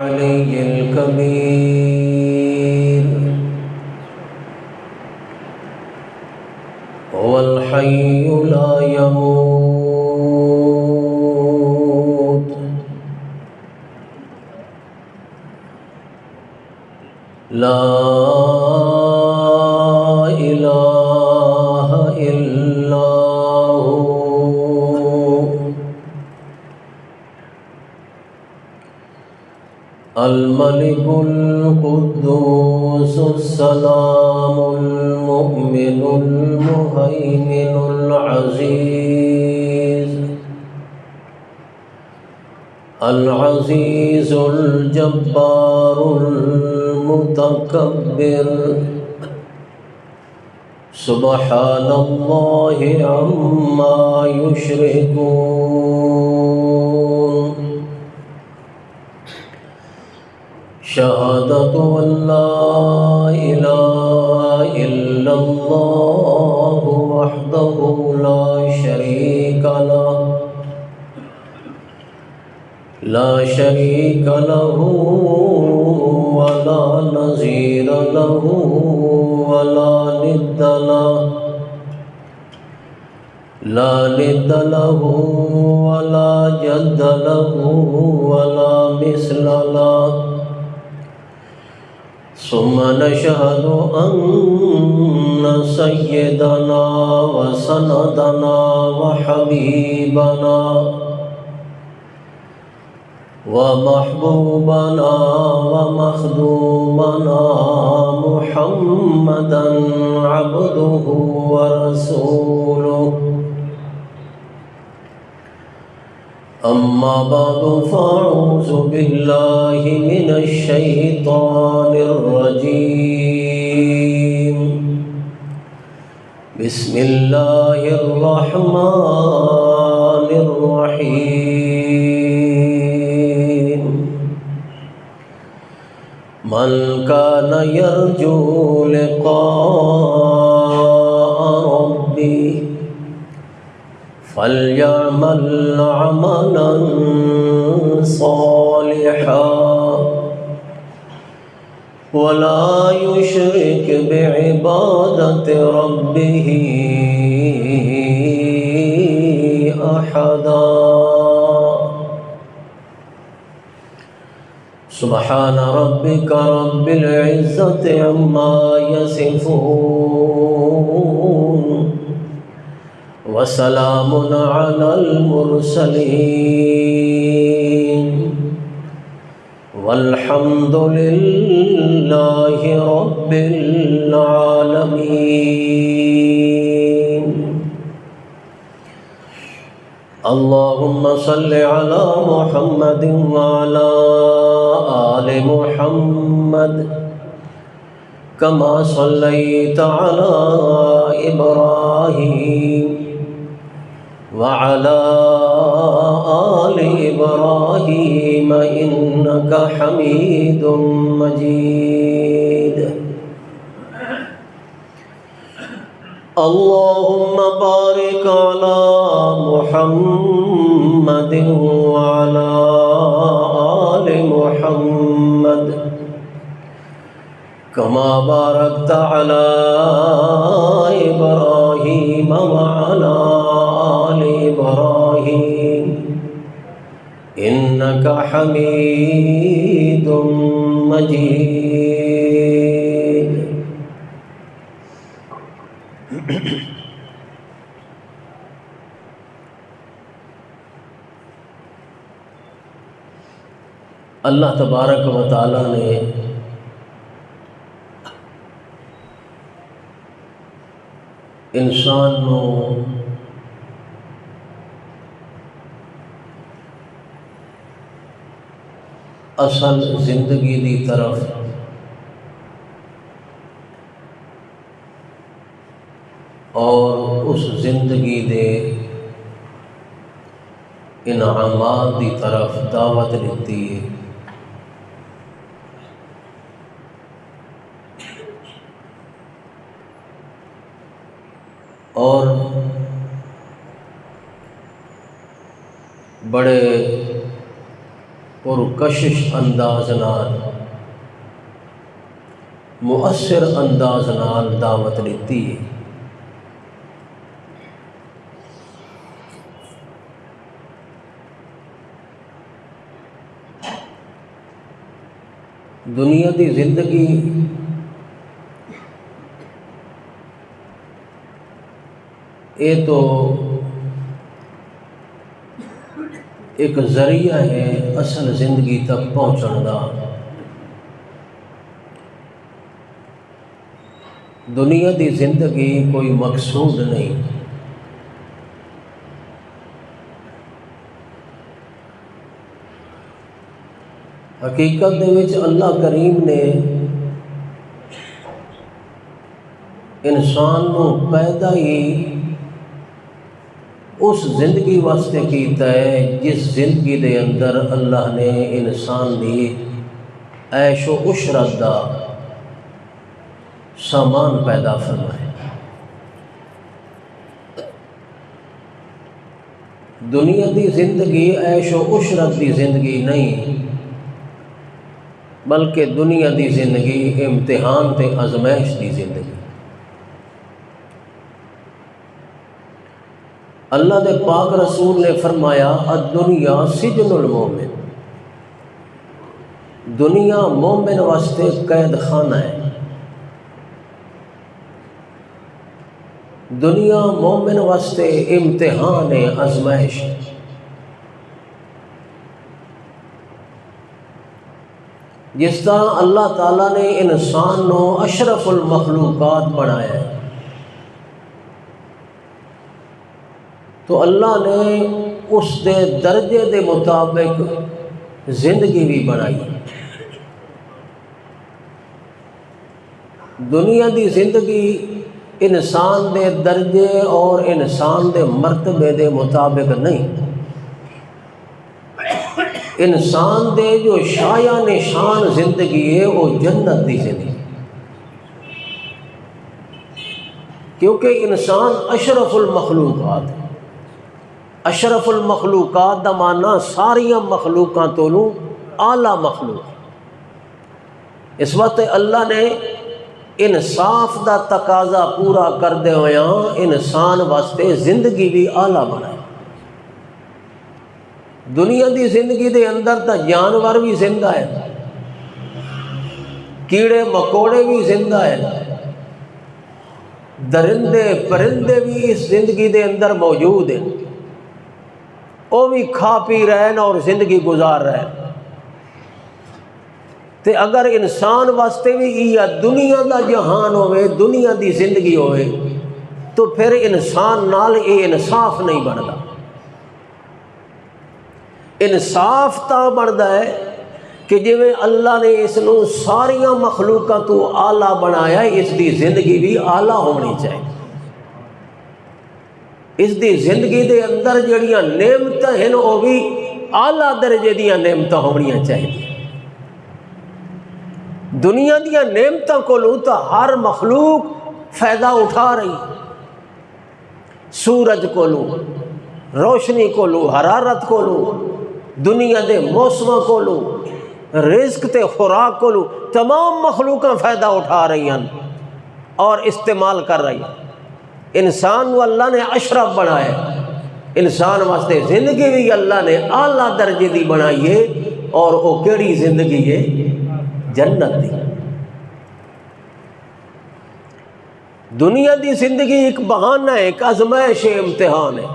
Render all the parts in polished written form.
العلي الكبير هو الحي لا يموت لا إله إلا هو الملك القدوس السلام المؤمن المهيمن العزيز الجبار المتكبر سبحان الله عما يشركون شهادة أن لا إله إلا الله وحده لا شريك له ولا نظير له ولا ند له ولا جد له ولا مثل له ثم نشهد أن سيدنا وسندنا وحبيبنا ومحبوبنا ومخدومنا محمدا عبده ورسوله أما بعد فأعوذ بالله من الشيطان الرجيم بسم الله الرحمن الرحيم من كان يرجو لقاء ربه فليعمل عملا صالحا ولا يشرك بعبادة ربه أحدا سبحان ربك رب العزة عما يصفون وسلام على المرسلين والحمد لله رب العالمين اللهم صل على محمد وعلى آل محمد كما صليت على إبراهيم وعلى آل إبراهيم إنك حميد مجيد اللهم بارك على محمد وعلى آل محمد كما باركت على إبراهيم وعلى آل إبراهيم إنك حميد مجيد اللہ تبارک و تعالی نے انسان نو اصل زندگی دی طرف اور اس زندگی دے انعامات دی طرف دعوت دیتی ہے اور بڑے پرکشش انداز نال مؤثر انداز نال دعوت دیتی ہے۔ دنیا دی زندگی یہ تو ایک ذریعہ ہے اصل زندگی تک پہنچن کا۔ دنیا دی زندگی کوئی مقصود نہیں، حقیقت دے وچ اللہ کریم نے انسان نو پیدا ہی اس زندگی واسطے کیتا ہے جس زندگی دے اندر اللہ نے انسان دی عیش و عشرت دا سامان پیدا فرمایا۔ دنیا دی زندگی عیش و عشرت دی زندگی نہیں، بلکہ دنیا دی زندگی امتحان تے آزمائش دی زندگی۔ اللہ دے پاک رسول نے فرمایا الدنیا سجن المومن، دنیا مومن واسطے قید خانہ ہے، دنیا مومن واسطے امتحان ہے، آزمائش ہے۔ جس طرح اللہ تعالیٰ نے انسان نو اشرف المخلوقات بنایا ہے، تو اللہ نے اس دے درجے دے مطابق زندگی بھی بنائی۔ دنیا دی زندگی انسان دے درجے اور انسان دے مرتبے دے مطابق نہیں، انسان دے جو شایع نشان زندگی ہے وہ جنت دی زندگی، کیونکہ انسان اشرف المخلوقات ہے۔ اشرف المخلوقات دا معنی ساریاں مخلوقاں تو لوں اعلیٰ مخلوق۔ اس وقت اللہ نے انصاف دا تقاضا پورا کردے ہوئے انسان واسطے زندگی بھی اعلیٰ بنائی۔ دنیا دی زندگی دے اندر تا جانور بھی زندہ ہے، کیڑے مکوڑے بھی زندہ ہے، درندے پرندے بھی اس زندگی دے اندر موجود ہیں، وہ بھی کھا پی رہے ہیں اور زندگی گزار رہے ہیں۔ تے اگر انسان واسطے بھی یہ دنیا دا جہان ہوئے، دنیا دی زندگی ہوئے، تو پھر انسان نال یہ انصاف نہیں بنتا۔ انصاف تا بنتا ہے کہ جی اللہ نے اس نو ساریاں مخلوقاں تو اعلیٰ بنایا، اس دی زندگی بھی اعلیٰ ہونی چاہیے۔ اس دی زندگی دے اندر جڑیاں نعمتاں ہیں وہ بھی اعلیٰ درجے دیاں نعمتاں ہونیاں چاہیے۔ دنیا دیاں نعمتاں کو لوں تا ہر مخلوق فائدہ اٹھا رہی، سورج کو لوں، روشنی کو لوں، حرارت کو لوں، دنیا دے موسموں کو لوں، رزق تے خوراک کو لوں، تمام مخلوقاں فائدہ اٹھا رہی ہیں اور استعمال کر رہی ہیں۔ انسان کو اللہ نے اشرف بنایا، انسان واسطے زندگی بھی اللہ نے اعلیٰ درجے دی بنائی ہے، اور وہ کیڑی زندگی ہے؟ جنت دی۔ دنیا دی زندگی ایک بہانہ ہے، ایک آزمائش ہے، امتحان ہے،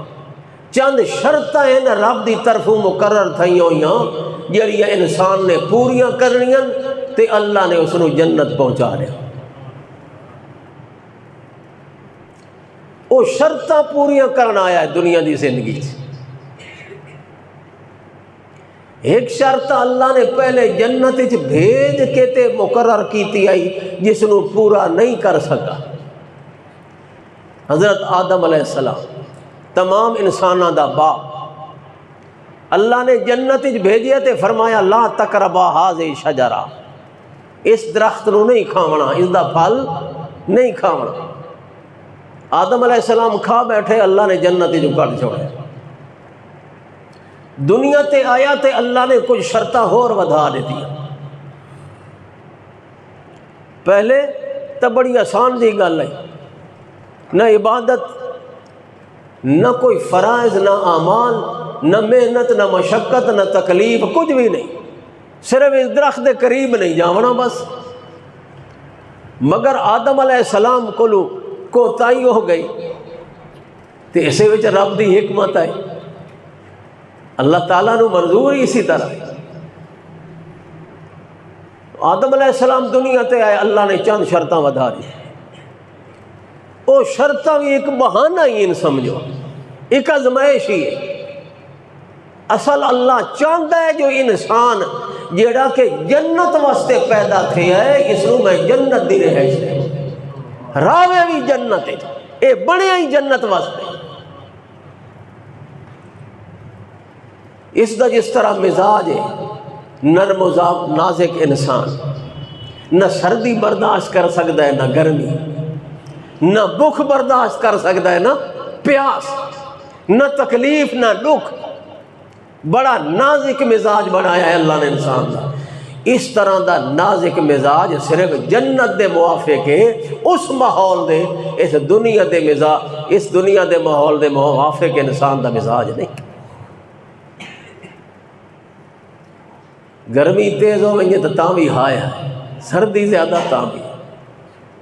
چند شرطیں ہیں رب دی طرفوں مقرر تھیں ہوئیاں جڑیاں انسان نے پوریاں کرنیاں تے اللہ نے اس نو جنت پہنچا دیا۔ وہ شرطاں پوریاں کرنا آیا ہے دنیا دی زندگی سے۔ ایک شرط اللہ نے پہلے جنت بھیج کے تے مقرر کیتی آئی جس نو پورا نہیں کر سکا۔ حضرت آدم علیہ السلام تمام انساناں دا باپ، اللہ نے جنت بھیجیا تے فرمایا لا تقربا ہذہ شجرہ، اس درخت نو نہیں کھاونا، اس دا پھل نہیں کھاونا۔ آدم علیہ السلام کھا بیٹھے، اللہ نے جنت جو کٹ چھوڑا۔ دنیا تے آیا تے اللہ نے کچھ شرطاں ہور ودھا دیتی. پہلے تو بڑی آسان دی گل ہے، نہ عبادت، نہ کوئی فرائض، نہ اعمال، نہ محنت، نہ مشقت، نہ تکلیف، کچھ بھی نہیں، صرف اس درخت دے قریب نہیں جاونا بس. مگر آدم علیہ السلام کو کوتاہی ہو گئی تو اسے وچ رب دی حکمت ہے. اللہ تعالیٰ نو منظور ہی اسی طرح. آدم علیہ السلام دنیا تے آئے، اللہ نے چند شرطاں ودھا دی. وہ شرطاں بھی ایک بہانہ ہی ان سمجھو، ایک آزمائش ہی ہے. اصل اللہ چاہتا ہے جو انسان جیڑا کہ جنت واسطے پیدا تھیا ہے، اس نو میں جنت دی رہائش دے راوے بھی جنت ہے، اے بنے ہی جنت واسطے. اس دا جس طرح مزاج ہے، نرم و نازک انسان، نہ سردی برداشت کر سکتا ہے، نہ گرمی، نہ بھوک برداشت کر سکتا ہے، نہ پیاس، نہ تکلیف، نہ دکھ. بڑا نازک مزاج بنایا ہے اللہ نے انسان کا. اس طرح دا نازک مزاج صرف جنت دے موافق ہے، اس ماحول دے، اس دنیا دے مزاج، اس دنیا دے ماحول دے موافق انسان دا مزاج نہیں. گرمی تیز ہو گئی تو تاں بھی ہائے ہے، سردی زیادہ تاں بھی،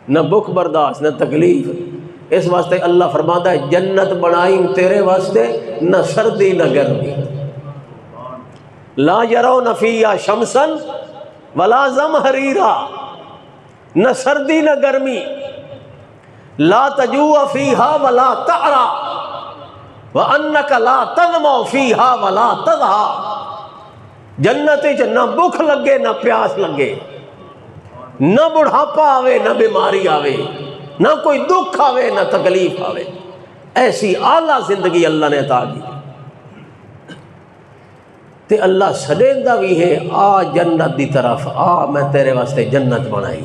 نہ بھوک برداشت نہ تکلیف. اس واسطے اللہ فرماتا ہے جنت بنائی تیرے واسطے، نہ سردی نہ گرمی. لا یرون فیہا شمسا ولا زمہریرا، نہ سردی نہ گرمی. لا تجوع فیہا ولا تعرا وانک لا تظمأ فیہا ولا تضحا. جنت نہ بھوک لگے نہ پیاس لگے، نہ بڑھاپا آوے نہ بیماری آوے، نہ کوئی دکھ آوے نہ تکلیف آوے. ایسی اعلیٰ زندگی اللہ نے عطا کی. تے اللہ سدیندا بھی ہے، آ جنت دی طرف آ، میں تیرے واسطے جنت بنائی.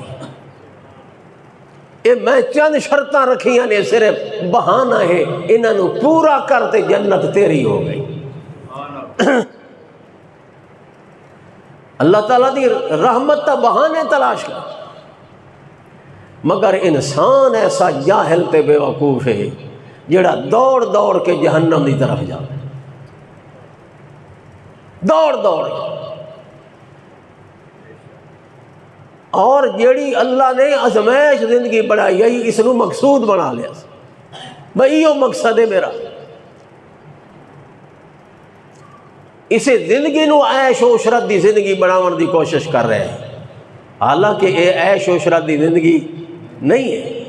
اے میں چند شرطاں رکھیاں نے، صرف بہانہ ہے، انہاں نو پورا کرتے جنت تیری ہو گئی. اللہ تعالیٰ دی رحمت تا بہانے تلاش کر. مگر انسان ایسا جاہل تے بے وقوف ہے جڑا دوڑ دوڑ کے جہنم دی طرف جا، دوڑ دوڑ کے. اور جیڑی اللہ نے ازمائش زندگی بنائی ہے، اس نو مقصود بنا لیا بھئی یہ مقصد ہے میرا. اسے زندگی نو عیش و عشرت دی زندگی بناون دی کوشش کر رہے ہیں، حالانکہ یہ عیش و عشرت دی زندگی نہیں ہے،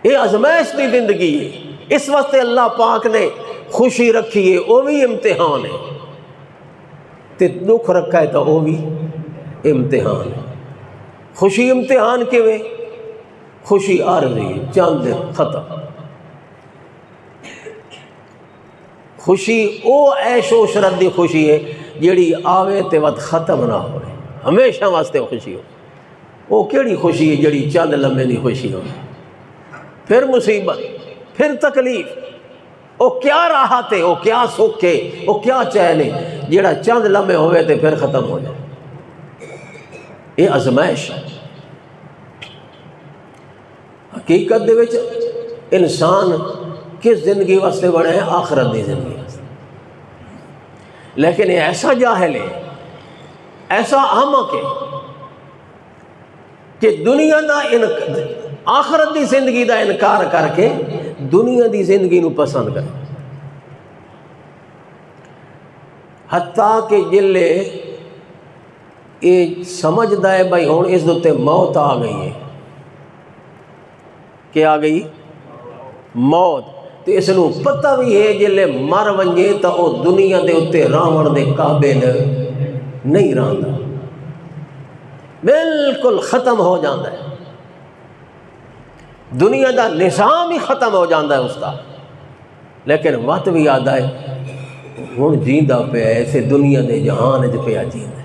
یہ ازمائش دی زندگی ہے. اس واسطے اللہ پاک نے خوشی رکھی ہے، وہ بھی امتحان ہے، تے دکھ رکھا ہے تو وہ بھی امتحان ہے. خوشی امتحان کیویں؟ خوشی عارضی ہے، چند دن ختم. خوشی او عیش و عشرت دی خوشی ہے جیڑی آوے تے وقت ختم نہ ہوئے، ہمیشہ واسطے خوشی ہو. وہ کیڑی خوشی ہے جیڑی چند لمحے دی خوشی ہو، پھر مصیبت، پھر تکلیف. وہ کیا راحت ہے، وہ کیا سکھ ہے، وہ کیا چین ہے جیڑا چند لمحے ہوئے تے پھر ختم ہو جائے. یہ ازمائش ہے. حقیقت دے وچ انسان کس زندگی واسطے بنے ہیں؟ آخرت دی زندگی واسطے. لیکن یہ ایسا جاہل ہے، ایسا احمق ہے کہ دنیا دا آخرت دی زندگی دا انکار کر کے دنیا دی زندگی نو پسند کرے. حتیٰ کہ جلے یہ سمجھدا ہے بھائی ہوں اس دوتے موت آ گئی ہے. کیا آ گئی؟ موت. تو اس نو پتہ بھی ہے جلے مر ونجے تو وہ دنیا دے اتے راون دے قابل نہیں رہندا، بالکل ختم ہو جاتا ہے. دنیا دا نظام ہی ختم ہو جاتا ہے اس کا. لیکن وقت بھی یاد آئے ہوں جیندا پیا ایسے دنیا دے جہان چ پیا جیندا.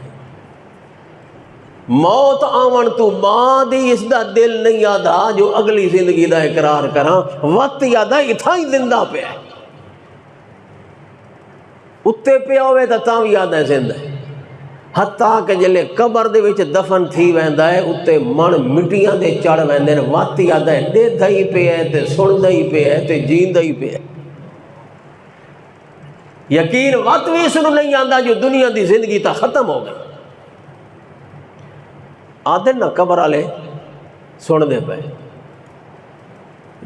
موت آون تو بعد ہی اس دا دل نہیں یادا جو اگلی زندگی دا اقرار کراں. وقت یادا اتھا ہی زندہ پیا ہے. اتنے پیا ہوئے تو بھی آدھا زندہ ہے، حتیٰ کہ جلے قبر دے وچ دفن تھی ویندا ہے اتنے من مٹیاں دے چڑھ ویندے نے، واتی آدھا ہے ڈیدھا ہی پہ ہے تے سندا ہی پہ ہے تے جیندہ ہی پہ ہے۔ یقین وقت بھی اس نہیں آندا جو دنیا دی زندگی تا ختم ہو گئی۔ آدھے نہ قبر والے سن دے پے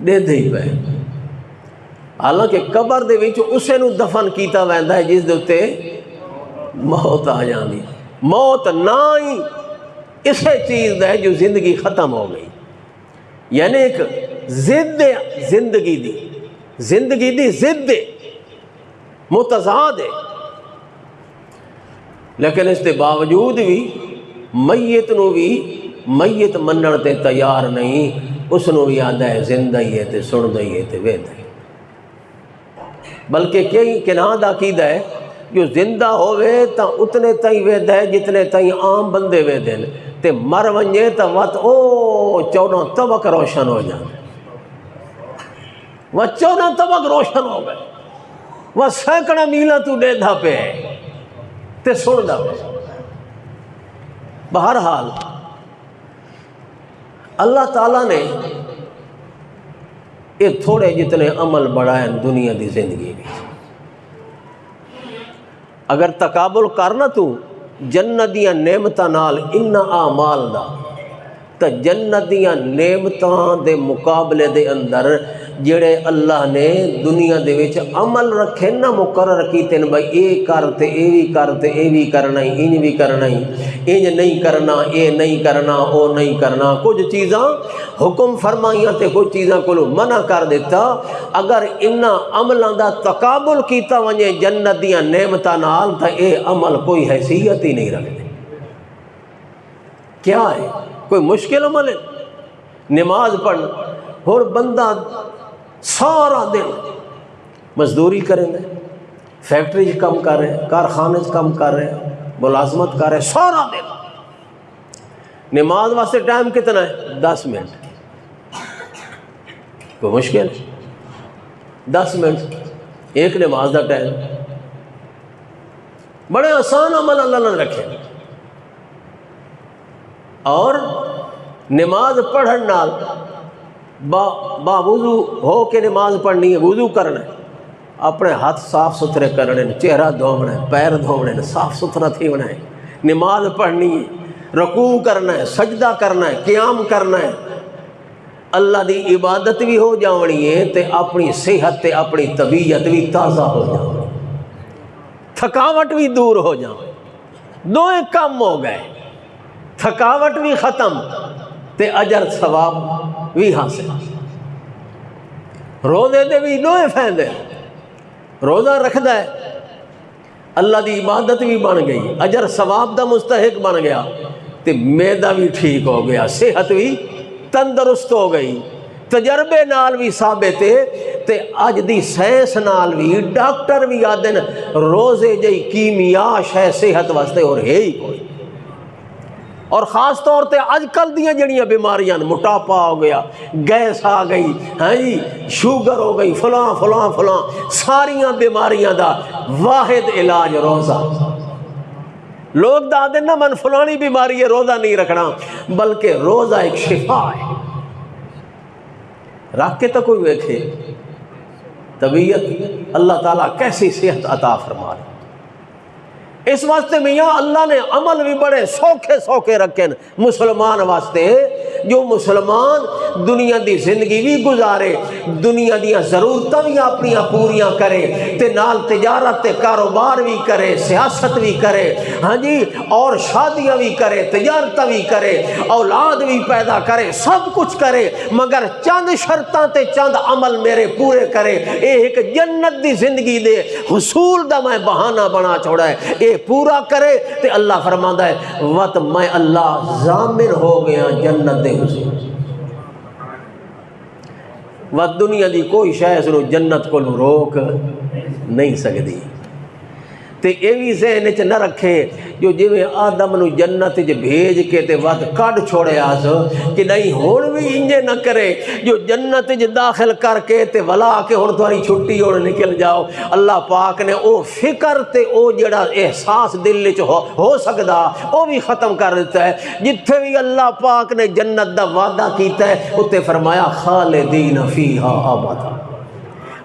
ڈیدھے ہی پے، حالانکہ قبر دے وچ اسے نو دفن کیتا ویندا ہے جس دے اتے موت آ جاندی، موت نہ ہی اسے چیز ہے جو زندگی ختم ہو گئی، یعنی ایک ضد زندگی دی ضد متضاد ہے، لیکن اس کے باوجود بھی میت نو بھی میت منن تے تیار نہیں، اس نو بھی آدھا ہے زندہ ہی ہے تے سندا ہی ہے تے ویدا ہے۔ بلکہ کئی کناں دا عقیدہ ہے جو زندہ ہوئے تا اتنے تائیں ویدا ہے جتنے تائیں عام بندے ویدے ہیں، تے مر ونجے تا وقت او 14 طبق روشن ہو جانے، وہ 14 طبق روشن ہو گئے، وہ سینکڑا میلہ تو ڈیدھا پہ ہے تے سندا پہ۔ بہرحال اللہ تعالیٰ نے یہ تھوڑے جتنے عمل بڑھائیں دنیا دی زندگی میں، اگر تقابل کرنا تو جنت دیاں نعمتاں نال انہاں اعمال دا، تو جنت دیاں نعمتاں دے مقابلے دے اندر جڑے اللہ نے دنیا دے وچ عمل رکھے نہ مقرر کیتے ہیں، بھائی اے کرتے اے بھی کرتے اے بھی کرنا ہی انج بھی کرنا ہی انج نہیں کرنا اے نہیں کرنا او نہیں کرنا، کچھ چیزاں حکم فرمائیاں تے کچھ چیزاں کو منع کر دیتا، اگر انہاں عملاں دا تقابل کیتا ونجے جنت دیاں نعمتاں نال تے اے عمل کوئی حیثیت ہی نہیں رکھتے۔ کیا ہے؟ کوئی مشکل عمل ہے؟ نماز پڑھنا، اور بندہ سارا دن مزدوری کریں گے، فیکٹری کم کر رہے ہیں، کارخانے کم کر رہے ہیں، ملازمت کر رہے ہیں سارا دن، نماز واسطے ٹائم کتنا ہے؟ 10 منٹ، کوئی مشکل 10 منٹ ایک نماز دا ٹائم، بڑے آسان عمل اللہ نے رکھے، اور نماز پڑھن نال با وضو ہو کے نماز پڑھنی ہے، وضو کرنا ہے، اپنے ہاتھ صاف ستھرے کرنے، چہرہ دھونا ہے، پیر دھونے ہیں، صاف ستھرا تھی ہونا ہے، نماز پڑھنی ہے، رکوع کرنا ہے، سجدہ کرنا ہے، قیام کرنا ہے، اللہ دی عبادت بھی ہو جاونی ہے تے اپنی صحت تے اپنی طبیعت بھی تازہ ہو جاؤ، تھکاوٹ بھی دور ہو جاؤ، دوئے کم ہو گئے، تھکاوٹ بھی ختم تے اجر ثواب بھی حاصل۔ روزے دے بھی دوئے فائدے، روزہ رکھدا ہے اللہ دی عبادت بھی بن گئی، اجر ثواب دا مستحق بن گیا تے معدہ بھی ٹھیک ہو گیا، صحت بھی تندرست ہو گئی، تجربے نال بھی ثابت ہے تے اج دی سائنس نال بھی ڈاکٹر بھی آدھے روزے جئی کیمیا ہے صحت واسطے اور ہے ہی کوئی، اور خاص طور تے اج کل دیاں جڑیاں بیماریاں، موٹاپا ہو گیا، گیس آ گئی، ہاں جی شوگر ہو گئی، فلاں فلاں فلاں، ساریاں بیماریاں دا واحد علاج روزہ۔ لوگ دادے نہ من فلانی بیماری ہے روزہ نہیں رکھنا، بلکہ روزہ ایک شفا ہے، رکھ کے تو کوئی دیکھے طبیعت اللہ تعالیٰ کیسی صحت عطا فرما رہا۔ اس واسطے میاں اللہ نے عمل بھی بڑے سوکھے سوکھے رکھے مسلمان واسطے، جو مسلمان دنیا دی زندگی بھی گزارے، دنیا دیاں ضرورتاں بھی اپنی پوریاں کرے تے نال تجارت تے کاروبار بھی کرے، سیاست بھی کرے، ہاں جی اور شادیاں بھی کرے، تجارت بھی کرے، اولاد بھی پیدا کرے، سب کچھ کرے، مگر چند شرطاں تے چند عمل میرے پورے کرے، اے ایک جنت دی زندگی دے حصول دا میں بہانہ بنا چھوڑا ہے، اے پورا کرے تے اللہ فرماندا ہے وقت میں اللہ ضامن ہو گیا جنت دے حصول، دنیا دی کوئی شے اس نو جنت کو روک نہیں سکتی۔ تے یہ بھی ذہن چ نہ رکھے جو جویں آدم نو جنت چ بھیج کے تے ود کڈ چھوڑے آس کہ نہیں ہن بھی انجے نہ کرے جو جنت چ داخل کر کے تے ولا کے ہن تھوڑی چھٹی ہن نکل جاؤ۔ اللہ پاک نے او فکر تے او جڑا احساس دل چ ہو سکدا او بھی ختم کر دیتا ہے۔ جتھے بھی اللہ پاک نے جنت دا وعدہ کیتا ہے اتنے فرمایا خالدین فیہا ابدا۔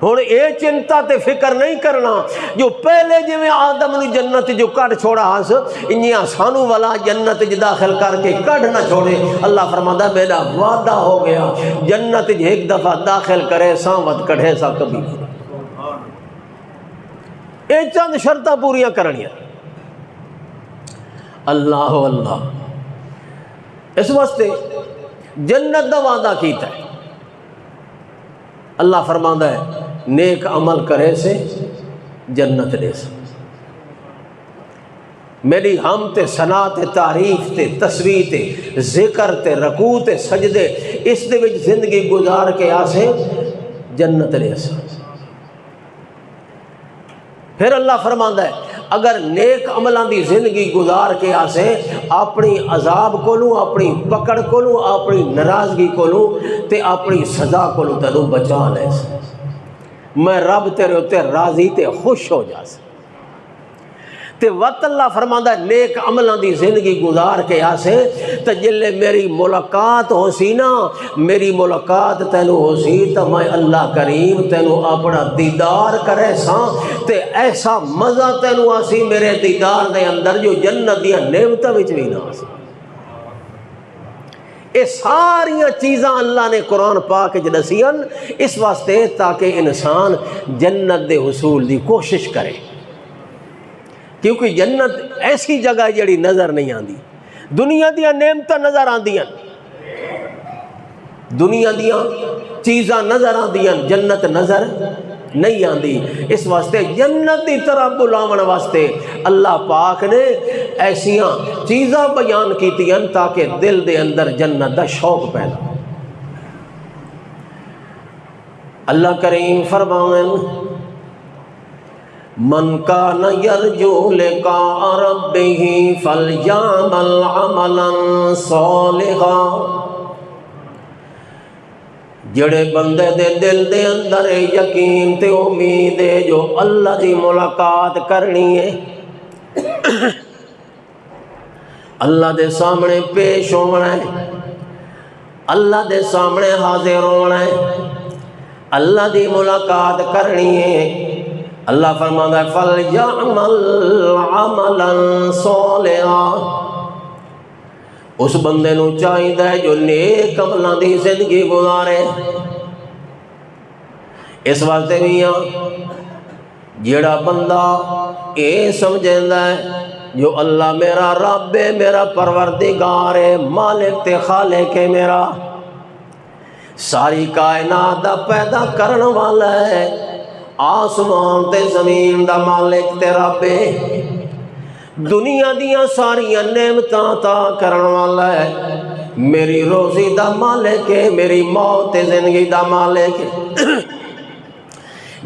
ہن اے چنتا تے فکر نہیں کرنا جو پہلے جویں آدم نو جنت جو کڈ چھوڑا ہس انجیاں سانو والا جنت چ داخل کر کے کڈ نہ چھوڑے۔ اللہ فرماتا میرا وعدہ ہو گیا جنت چ ایک دفعہ داخل کرے سا ود کڈھے سا کبھی۔ اے چند شرطاں پوریاں کرنیاں۔ اللہ اللہ اس واسطے جنت دا وعدہ کیتا ہے۔ اللہ فرماندا ہے نیک عمل کرے سے جنت دے سے۔ میری ہم تے ثنا تے تعریف تے تسبیح تے ذکر تے رکوع تے سجدے اس دے وچ زندگی گزار کے آسے جنت دے سے۔ پھر اللہ فرماندا ہے اگر نیک عملان دی زندگی گزار کے آسے اپنی عذاب کولوں اپنی پکڑ کولوں اپنی ناراضگی کولوں تے اپنی سزا کولوں تینوں بچا لے سے، میں رب تیرے ہوتے راضی تے خوش ہو جا سے۔ تے وقت اللہ فرماندا ہے نیک عملان دی زندگی گزار کے آسے تے جلے میری ملاقات ہو سی نا میری ملاقات تینوں ہو سی تو میں اللہ کریم تینوں اپنا دیدار کرے سا تے ایسا مزہ تینوں آسی میرے دیدار دے اندر جو جنت دیا نعمتاں وچ بھی نہ آسی۔ یہ ساریاں چیزاں اللہ نے قرآن پاک وچ دسیاں اس واسطے تاکہ انسان جنت دے حصول دی کوشش کرے، کیونکہ جنت ایسی جگہ جڑی نظر نہیں آندی۔ دنیا دیاں نعمتاں نظر آندیاں، دنیا دیاں چیزاں نظر آندیاں، جنت نظر نہیں آندی۔ اس واسطے جنت دی طرح بلاون واسطے اللہ پاک نے ایسیاں چیزاں بیان کیتیاں تاکہ دل دے اندر جنت دا شوق پیدا۔ اللہ کریم فرمائیں من کان یرجو لقاء ربہ فلیعمل عملا صالحا، جڑے بندے دے دل دے اندر یقین تے امید ہے جو اللہ دی ملاقات کرنی ہے، اللہ دے سامنے پیش ہونا ہے، اللہ دے سامنے حاضر ہونا ہے، اللہ دی ملاقات کرنی ہے، اللہ فرماتا ہے فَلْيَعْمَلْ عَمَلًا صَالِحًا۔ اس بندے نو چاہیے ہے جو نیک عملاں دی زندگی گزارے۔ اس واسطے بھی جیڑا بندہ اے سمجھیندا ہے جو اللہ میرا رب ہے میرا پروردگار ہے مالک تے خالق ہے میرا، ساری کائنات دا پیدا کرن والا ہے، آسمان تے زمین دا مالک تے رب ہے، دنیا دیاں ساریاں نعمتاں عطا کرن والا ہے، میری روزی دا مالک ہے، میری موت تے زندگی دا مالک ہے۔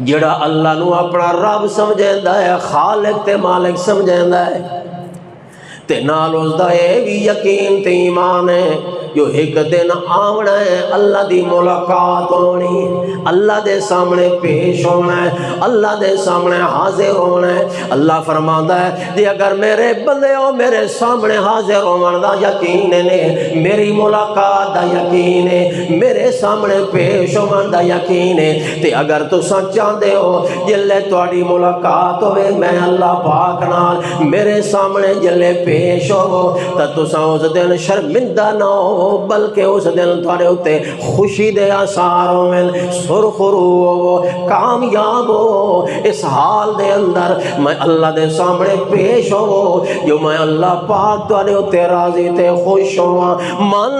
جڑا اللہ نو اپنا رب سمجھیندا ہے خالق تے مالک سمجھیندا ہے تے نال اس دا اے بھی یقین تے ایمان ہے جو ایک دن آونا ہے اللہ دی ملاقات ہونی، اللہ دے سامنے پیش ہونا ہے، اللہ دے سامنے حاضر ہونا ہے۔ اللہ فرماتا ہے کہ اگر میرے بندے ہو میرے سامنے حاضر ہونا دا یقین ہے، میری ملاقات دا یقین ہے، میرے سامنے پیش ہونا دا یقین ہے، تے اگر تو چاہتے ہو جلے تواڈی ملاقات ہوئے میں اللہ پاک نال میرے سامنے جلے پیش ہو تا تساں اس دن شرمندہ نہ ہو بلکہ اس دن تھوڑے ہوتے خوشی دے آثار ہوئن، سرخرو ہو، کامیاب ہو۔ اس حال دے اندر میں اللہ دے سامنے پیش ہو جو میں اللہ پاک تھوڑے ہوتے راضی تے خوش ہوا۔ من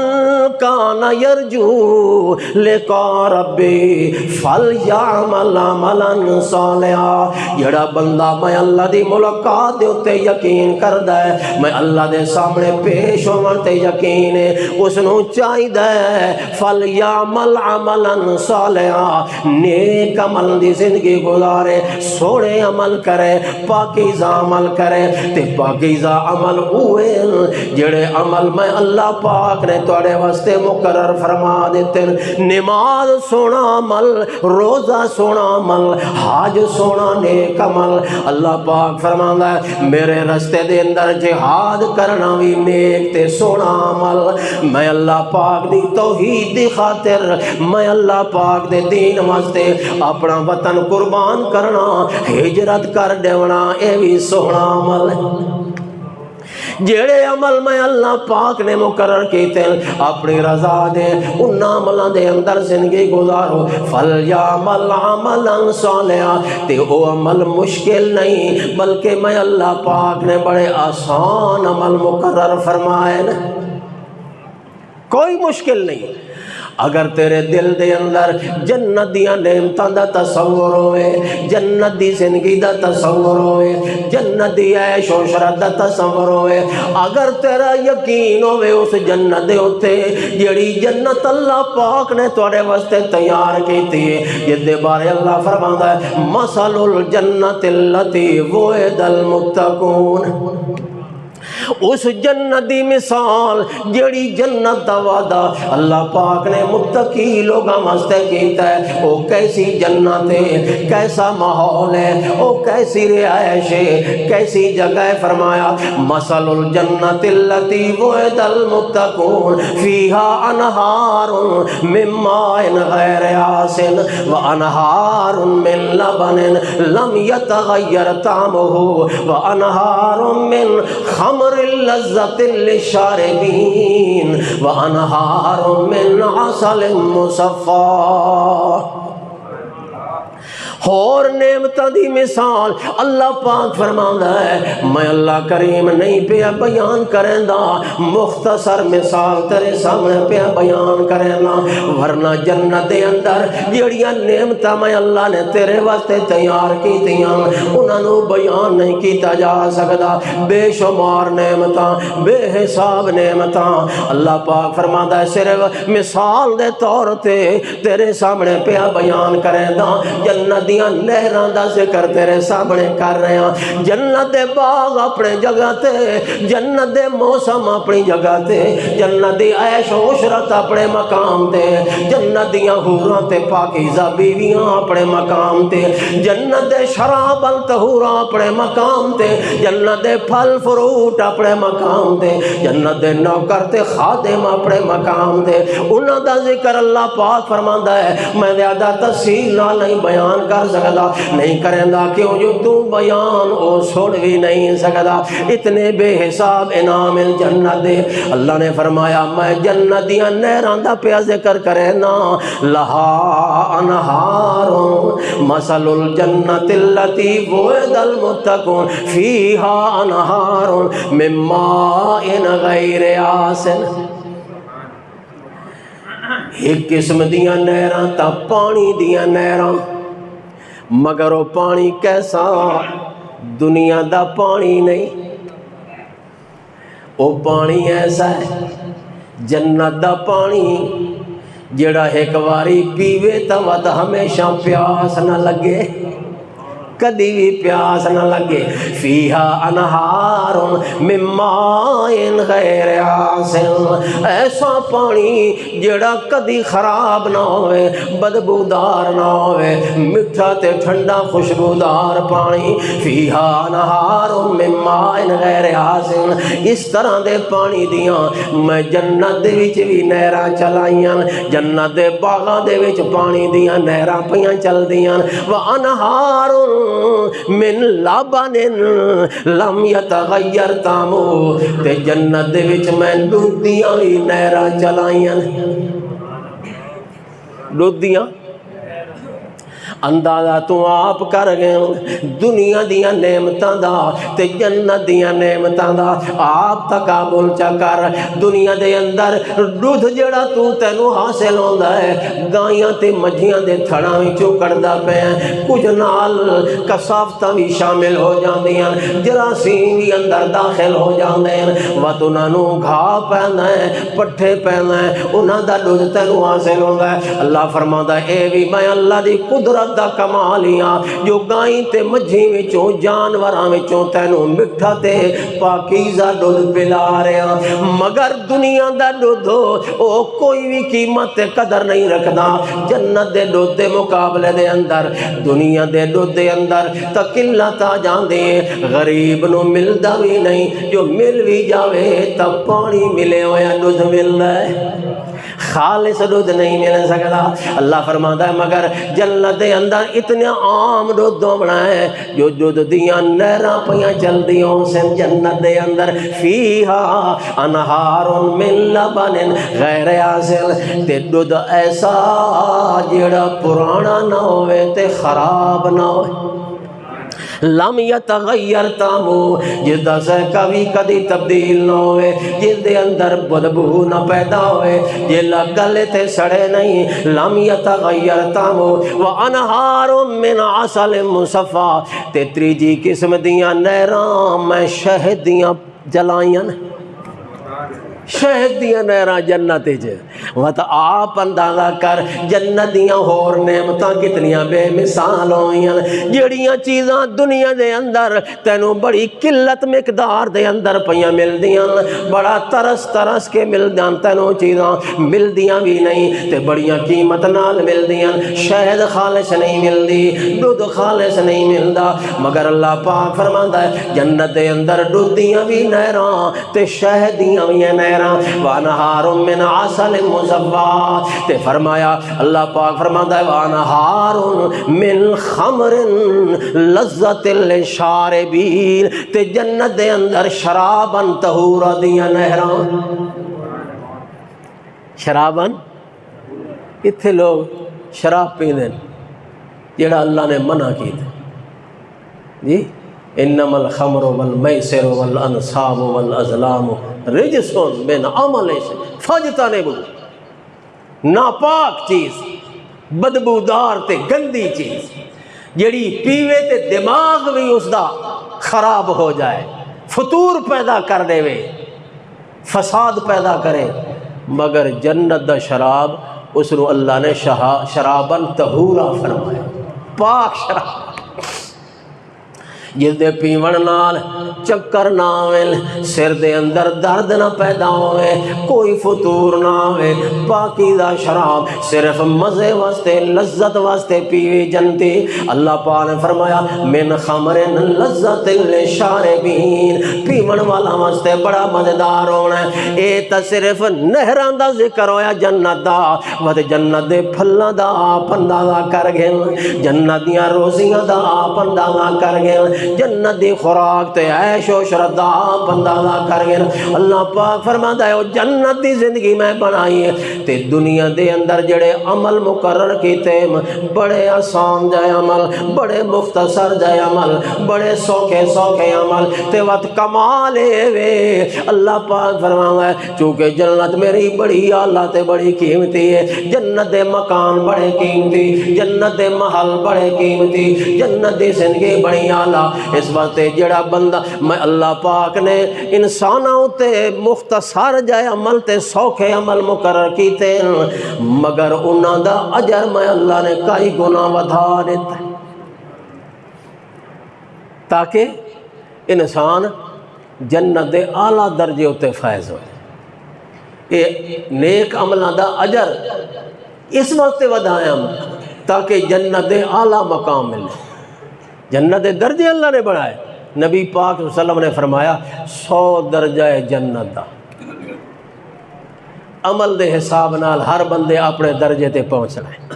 کان یرجو لقاء ربی فلیعمل عملا صالحا، جڑا بندہ میں اللہ دی ملاقات دے ہوتے یقین کردا ہے، میں اللہ دے سامنے پیش ہون تے یقین ہے، اس نو چاہیے فلیعمل عملا صالحا، نیک عمل دی زندگی گزارے، سونے عمل کرے، پاکیزہ عمل کرے۔ تے پاکیزہ عمل ہوئے جڑے عمل میں اللہ پاک نے توڑے واسطے مقرر فرما دیتے، نماز سونا عمل، روزہ سونا عمل، حج سونا نیک عمل۔ اللہ پاک فرماتا ہے میرے رستے دے اندر جہاد کرنا بھی نیک تے سونا عمل۔ میں اللہ پاک دی توحید دی خاطر، میں اللہ پاک دے دین واسطے اپنا وطن قربان کرنا، ہجرت کر دیونا، اے بھی سونا عمل ہے۔ جیڑے عمل میں اللہ پاک نے مقرر کیتے اپنی رضا دے ان عملوں دے اندر زندگی گزارو۔ فلیعمل عملا صالحا، تے او عمل مشکل نہیں بلکہ میں اللہ پاک نے بڑے آسان عمل مقرر فرمائے نا، کوئی مشکل نہیں۔ اگر تیرے دل دے اندر جنت دیاں نعمتاں دا تصور ہوئے، جنت دی زندگی دا تصور ہوئے، جنت دی عیش و عشرت دا تصور ہوئے، اگر تیرا یقین ہوئے اس جنت دے ہوتے جڑی جنت اللہ پاک نے تھوڑے واسطے تیار کیتی ہے، جس دے بارے اللہ فرماتا ہے مثل الجنت التی وعد المتقون، اس جنت دی مثال جڑی جنت دا وعدہ اللہ پاک نے متقی لوگاں واسطے کیتا ہے، او کیسی جنت ہے، کیسا ماحول ہے، او کیسی رہائش ہے، کیسی جگہ ہے۔ فرمایا مثل الجنت التی وعد المتقون فیہا انہار من ماء غیر آسن وانہار من لبن لم یتغیر طعمہ وانہار من خمر لذت للشاربین وانہار من عسل مصفی۔ اور نعمتاں دی مثال اللہ پاک فرماتا ہے میں اللہ کریم نہیں پیا بیان کریں دا، مختصر مثال تیرے سامنے پیا بیان کریں دا، ورنہ جنت دے اندر جڑیاں نعمتاں میں اللہ نے تیرے واسطے تیار کیتیاں انہاں نو بیان نہیں کیتا جا سکدا۔ بے شمار نعمتاں، بے حساب نعمتاں اللہ پاک فرماتا ہے صرف مثال دے طور تے تیرے سامنے پیا بیان کریں دا۔ جنت دیاں نہراں دا ذکر تیرے سامنے کر رہے ہیں، جنت دے باغ اپنے جگہ تے، جنت دے موسم اپنی جگہ تے، جنت دی عیش و عشرت اپنے مقام تے، جنت دیاں حوراں تے پاکیزہ بیویاں اپنے مقام تے، جنت دے شراب الطہوراں اپنے مقام تے، جنت دے پھل فروٹ اپنے مقام تے، جنت دے نوکر تے خادم اپنے مقام تے، انہاں دا ذکر اللہ پاک فرماندا ہے میں زیادہ تفصیل نال نہیں بیان کر سکتا، نہیں کریں دا کیوں جو تو بیان او سن بھی نہیں سکتا، اتنے بے حساب انعام الجنت دے۔ اللہ نے فرمایا میں جنت دیاں نہراں دا پیا ذکر کرے نا، لہا انہار مثل الجنت التی وعد المتقون فیہا انہار من ماء غیر آسن۔ ایک قسم دیاں نہراں تا پانی دیاں نہراں، مگر وہ پانی کیسا، دنیا دا پانی نہیں، وہ پانی ایسا ہے جنت دا پانی جڑا ایک واری پیوے تا ود ہمیشہ پیاس نہ لگے، کدی بھی پیاس نہ لگے۔ فیہا انہار من ماء غیر آسن، ایسا پانی جڑا کدی خراب نہ ہوئے، بدبودار نہ ہوئے، میٹھا تے ٹھنڈا خوشبودار پانی۔ فیہا انہار من ماء غیر آسن، اس طرح دے پانی دیاں میں جنت دے وچ بھی نہراں چلائیاں، جنت دے باغاں دے وچ پانی دیاں نہراں پیاں چل دیاں۔ وانہار من لبن لم یتغیر طعمہ، تے جنت دے وچ میں دودھیاں بھی نہراں چلائیاں، دودھیاں اندازہ تو آپ کر گئے دنیا دیاں نعمتاں دا تے جنت دیاں نعمتاں دا آپ تقابل چا کر دنیا دے اندر دودھ جڑا تو تینوں حاصل ہوندا ہے گائیاں تے مجھیاں دے تھڑاں وچوں کڑدا پیا کچھ نال کثافتاں بھی شامل ہو جاندیاں جراثیم بھی اندر داخل ہو جاندے ہیں وت انہاں نوں گھا پیندا ہے پٹھے پیندا ہے انہاں دا دودھ تینوں حاصل ہوندا ہے اللہ فرماوندا ہے اے وی میں اللہ دی قدرت دا کمال ہاں جو گائیں تے مجھی وچوں جانوراں وچوں تینوں مٹھا تے پاکیزہ دودھ پلا رہا مگر دنیا دا دودھ او کوئی بھی قیمت تے قدر نہیں رکھدا جنت دے دودھ دے مقابلے دے اندر دنیا دے دودھ دے اندر تقلت آ جاندی ہے غریب نو ملدا بھی نہیں جو مل بھی جاوے تا پانی ملے ہویا دودھ ملدا ہے خالص دودھ نہیں مل سکتا اللہ فرماتا ہے مگر جنت دے اندر اتنا عام دودھ بنا ہے جو دودھ دیاں نہراں پیاں چل دیوں سے جنت دے اندر فیہا انہار من لبن غیر آسل تے دودھ ایسا جڑا پرانا نہ ہوئے تے خراب نہ ہوئے لم یتغیر طعمو جس دا سے کبھی کدی تبدیل نہ ہوئے جس دے اندر بدبو نہ پیدا ہوئے جس گلے تے سڑے نہیں لم یتغیر طعمو وانہار من عسل مصفا تے تریجی قسم دیاں نہراں میں شہد دیاں جلائیاں شہد دیاں نہراں جنت جے وت آپ اندازہ کر جنت دیاں ہور نعمتاں کتنیاں بے مثال ہوئیاں جڑیاں چیزاں دنیا دے اندر تینوں بڑی قلت مقدار دے اندر پیاں مل دیاں بڑا ترس ترس کے مل دیاں تینوں چیزاں مل دیاں بھی نہیں تے بڑیاں قیمت نال مل دیاں شہد خالص نہیں مل دی دودھ خالص نہیں ملدا مگر اللہ پاک فرماندا ہے جنت دے اندر دودھ دیاں بھی نہراں تے شہد دیاں بھی نہراں وانہار من عسل مصفا تے فرمایا اللہ پاک فرماتا ہے وانہار من خمر لذت للشاربین تے جنت دے اندر شرابن طہورا دیاں نہراں شرابن اتھے لوگ شراب پیندے جڑا اللہ نے منع کی تھے جی انما الخمر والمیسر والانصاب والازلام رجس من عمل فاجتنبوہ ناپاک چیز بدبودار تے گندی چیز جڑی پیوے تے دماغ بھی اس دا خراب ہو جائے فطور پیدا کر دے وے فساد پیدا کرے مگر جنت دا شراب اس نو اللہ نے شرابن طہورا فرمایا پاک شراب جس دے پیون نال چکر نہ آوے سر دے اندر درد نہ پیدا ہوئے کوئی فطور نہ ہوئے پاکیزہ شراب صرف مزے واسطے لذت واسطے پیوے جنتی اللہ پاک نے فرمایا من خمر لذت للشاربین پیون والا واسطے بڑا مزیدار ہونا ہے اے تا صرف نہران دا ذکر ہویا جنت دا وقت جنت دے پھلاں دا آپ اندازہ کر گئے جنت دیاں روزیاں دا آپ اندازہ کر گئے جنت دی خوراک تے عیش و شرط آپ اندازہ کر گئے اللہ پاک فرماتا ہے وہ جنت دی زندگی میں بنائی ہے تے دنیا دے اندر جڑے عمل مقرر کیتے بڑے آسان جائے عمل بڑے مختصر جائے عمل بڑے سوکھے سوکھے عمل تے وقت کمال وے اللہ پاک فرماتا ہے چونکہ جنت میری بڑی اعلیٰ تے بڑی قیمتی ہے جنت دے مکان بڑے قیمتی جنت دے محل بڑے قیمتی جنت دی زندگی بڑی اعلیٰ اس وقت جڑا بندہ میں اللہ پاک نے انسانوں تے مختصر جائے عمل تے سوکھے عمل مقرر کیتے مگر انہاں دا اجر میں اللہ نے کئی گنا ودھا دیتا تاکہ انسان جنت دے اعلیٰ درجے ہوتے فائز ہوئے اے نیک عملہ دا اجر اس وقت ودھایا تاکہ جنت دے اعلیٰ مقام ملے جنت درجے اللہ نے بڑھائے نبی پاک صلی اللہ علیہ وسلم نے فرمایا 100 درجہ جنت دا عمل دے حساب نال ہر بندے اپنے درجے تے پہنچنا ہے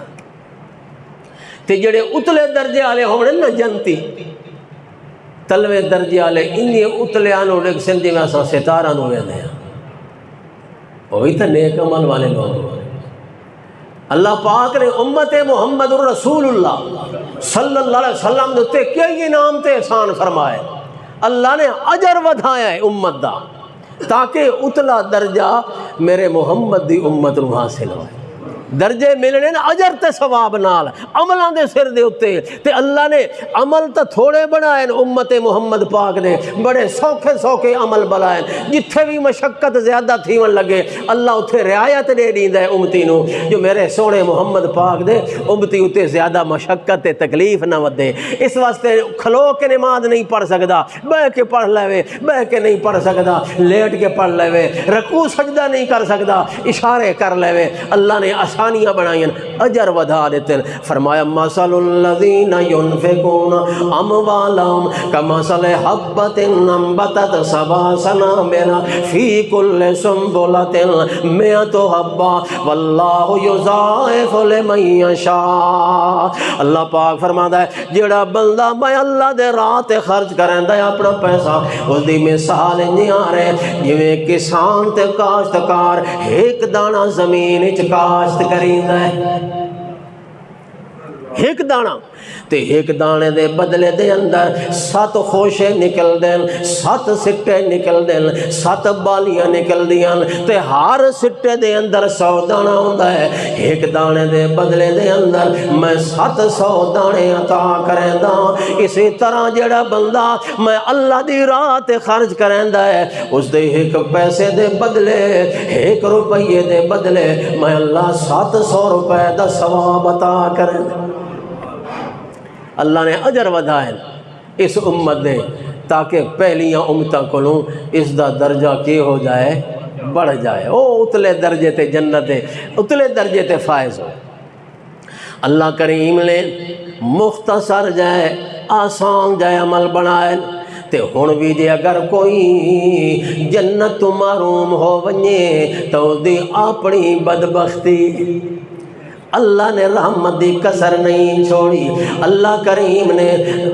تے جڑے اتلے درجے والے ہونے نا جنتی تلوے درجے والے انہی اتلے آنو ڈیک سندھی میں اساں ستارہ نو ویندے ہیں وہی تے نیک عمل والے لوگ اللہ پاک نے امت محمد الرسول اللہ صلی اللہ علیہ وسلم دے کئی انعام تے احسان فرمائے. اللہ نے اجر ودھایا ہے امت دا تاکہ اتلا درجہ میرے محمد دی امت نو حاصل ہوئے. درجے ملنے اجر تے ثواب نال عملاں دے سر دے اتے تے اللہ نے عمل تا تھوڑے بنائے امت محمد پاک نے بڑے سوکھے سوکھے عمل بنائے. جتھے بھی مشقت زیادہ تھیون لگے اللہ اتھے رعایت دے دیندا ہے امتی نو جو میرے سونے محمد پاک دے امتی اتے زیادہ مشقت تے تکلیف نہ ودے. اس واسطے کھلو کے نماز نہیں پڑھ سکدا, بہ کے پڑھ لے, بہ کے نہیں پڑھ سکدا, لیٹ کے پڑھ لے, رکوع سجدہ نہیں کر سکدا, اشارے کر لے. اللہ نے آسانیاں بنائیں, اجر ودھا دیتے. فرمایا مثل الذین ينفقون اموالهم کمثل حبۃ انبتت سبع سنابل فی کل سنبلۃ مئۃ حبۃ واللہ یضاعف لمن یشاء. اللہ پاک فرماتا ہے جڑا بندہ میں اللہ دے راہ تے خرچ کریندا ہے اپنا پیسہ, اس دی مثال نہیں آ رہے جویں کسان تے کاشتکار ایک دانہ زمین وچ کاشت کریندا ہے. ایک دانہ تے ایک دانے دے بدلے دے اندر 7 خوشے نکل دین, 7 سٹے نکل دین, 7 بالیاں نکل دیاں تے ہر سٹے دے اندر 100 دانہ ہوندا ہے. ایک دانے دے بدلے دے اندر میں 700 دانے عطا کریندا. اسی طرح جڑا بندہ میں اللہ دی راہ تے خرچ کریندا ہے اس دے ایک پیسے دے بدلے 1 روپیے دے بدلے میں اللہ 700 روپے دا ثواب عطا کریندا. اللہ نے اجر ودھائے اس امت دے تاکہ پہلیاں امتاں کولوں اس دا درجہ کی ہو جائے, بڑھ جائے, او اتلے درجے تے جنت دے اتلے درجے تے فائز ہو. اللہ کریم نے مختصر جائے آسان جائے عمل بنائے تے ہن بھی جے اگر کوئی جنت تو محروم ہو ونجے تو دی اپنی بدبختی. اللہ نے رحمت دی کسر نہیں چھوڑی, اللہ کریم نے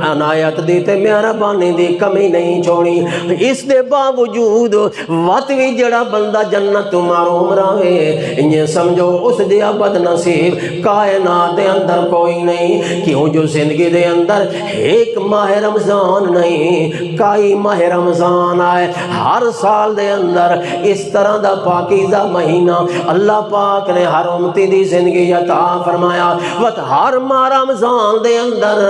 عنایت دی تے مہربانی دی کمی نہیں چھوڑی. اس دے باوجود وقت بھی جڑا بندہ جنت تو محروم رہے انہیں سمجھو اس دیا بد نصیب کائنات دے اندر کوئی نہیں. کیوں جو زندگی دے اندر ایک ماہ رمضان نہیں کئی ماہ رمضان آئے ہر سال دے اندر. اس طرح دا پاکیزہ مہینہ اللہ پاک نے ہر امتی دی زندگی عطا فرمایا. وقت ہر ماہ رمضان دے اندر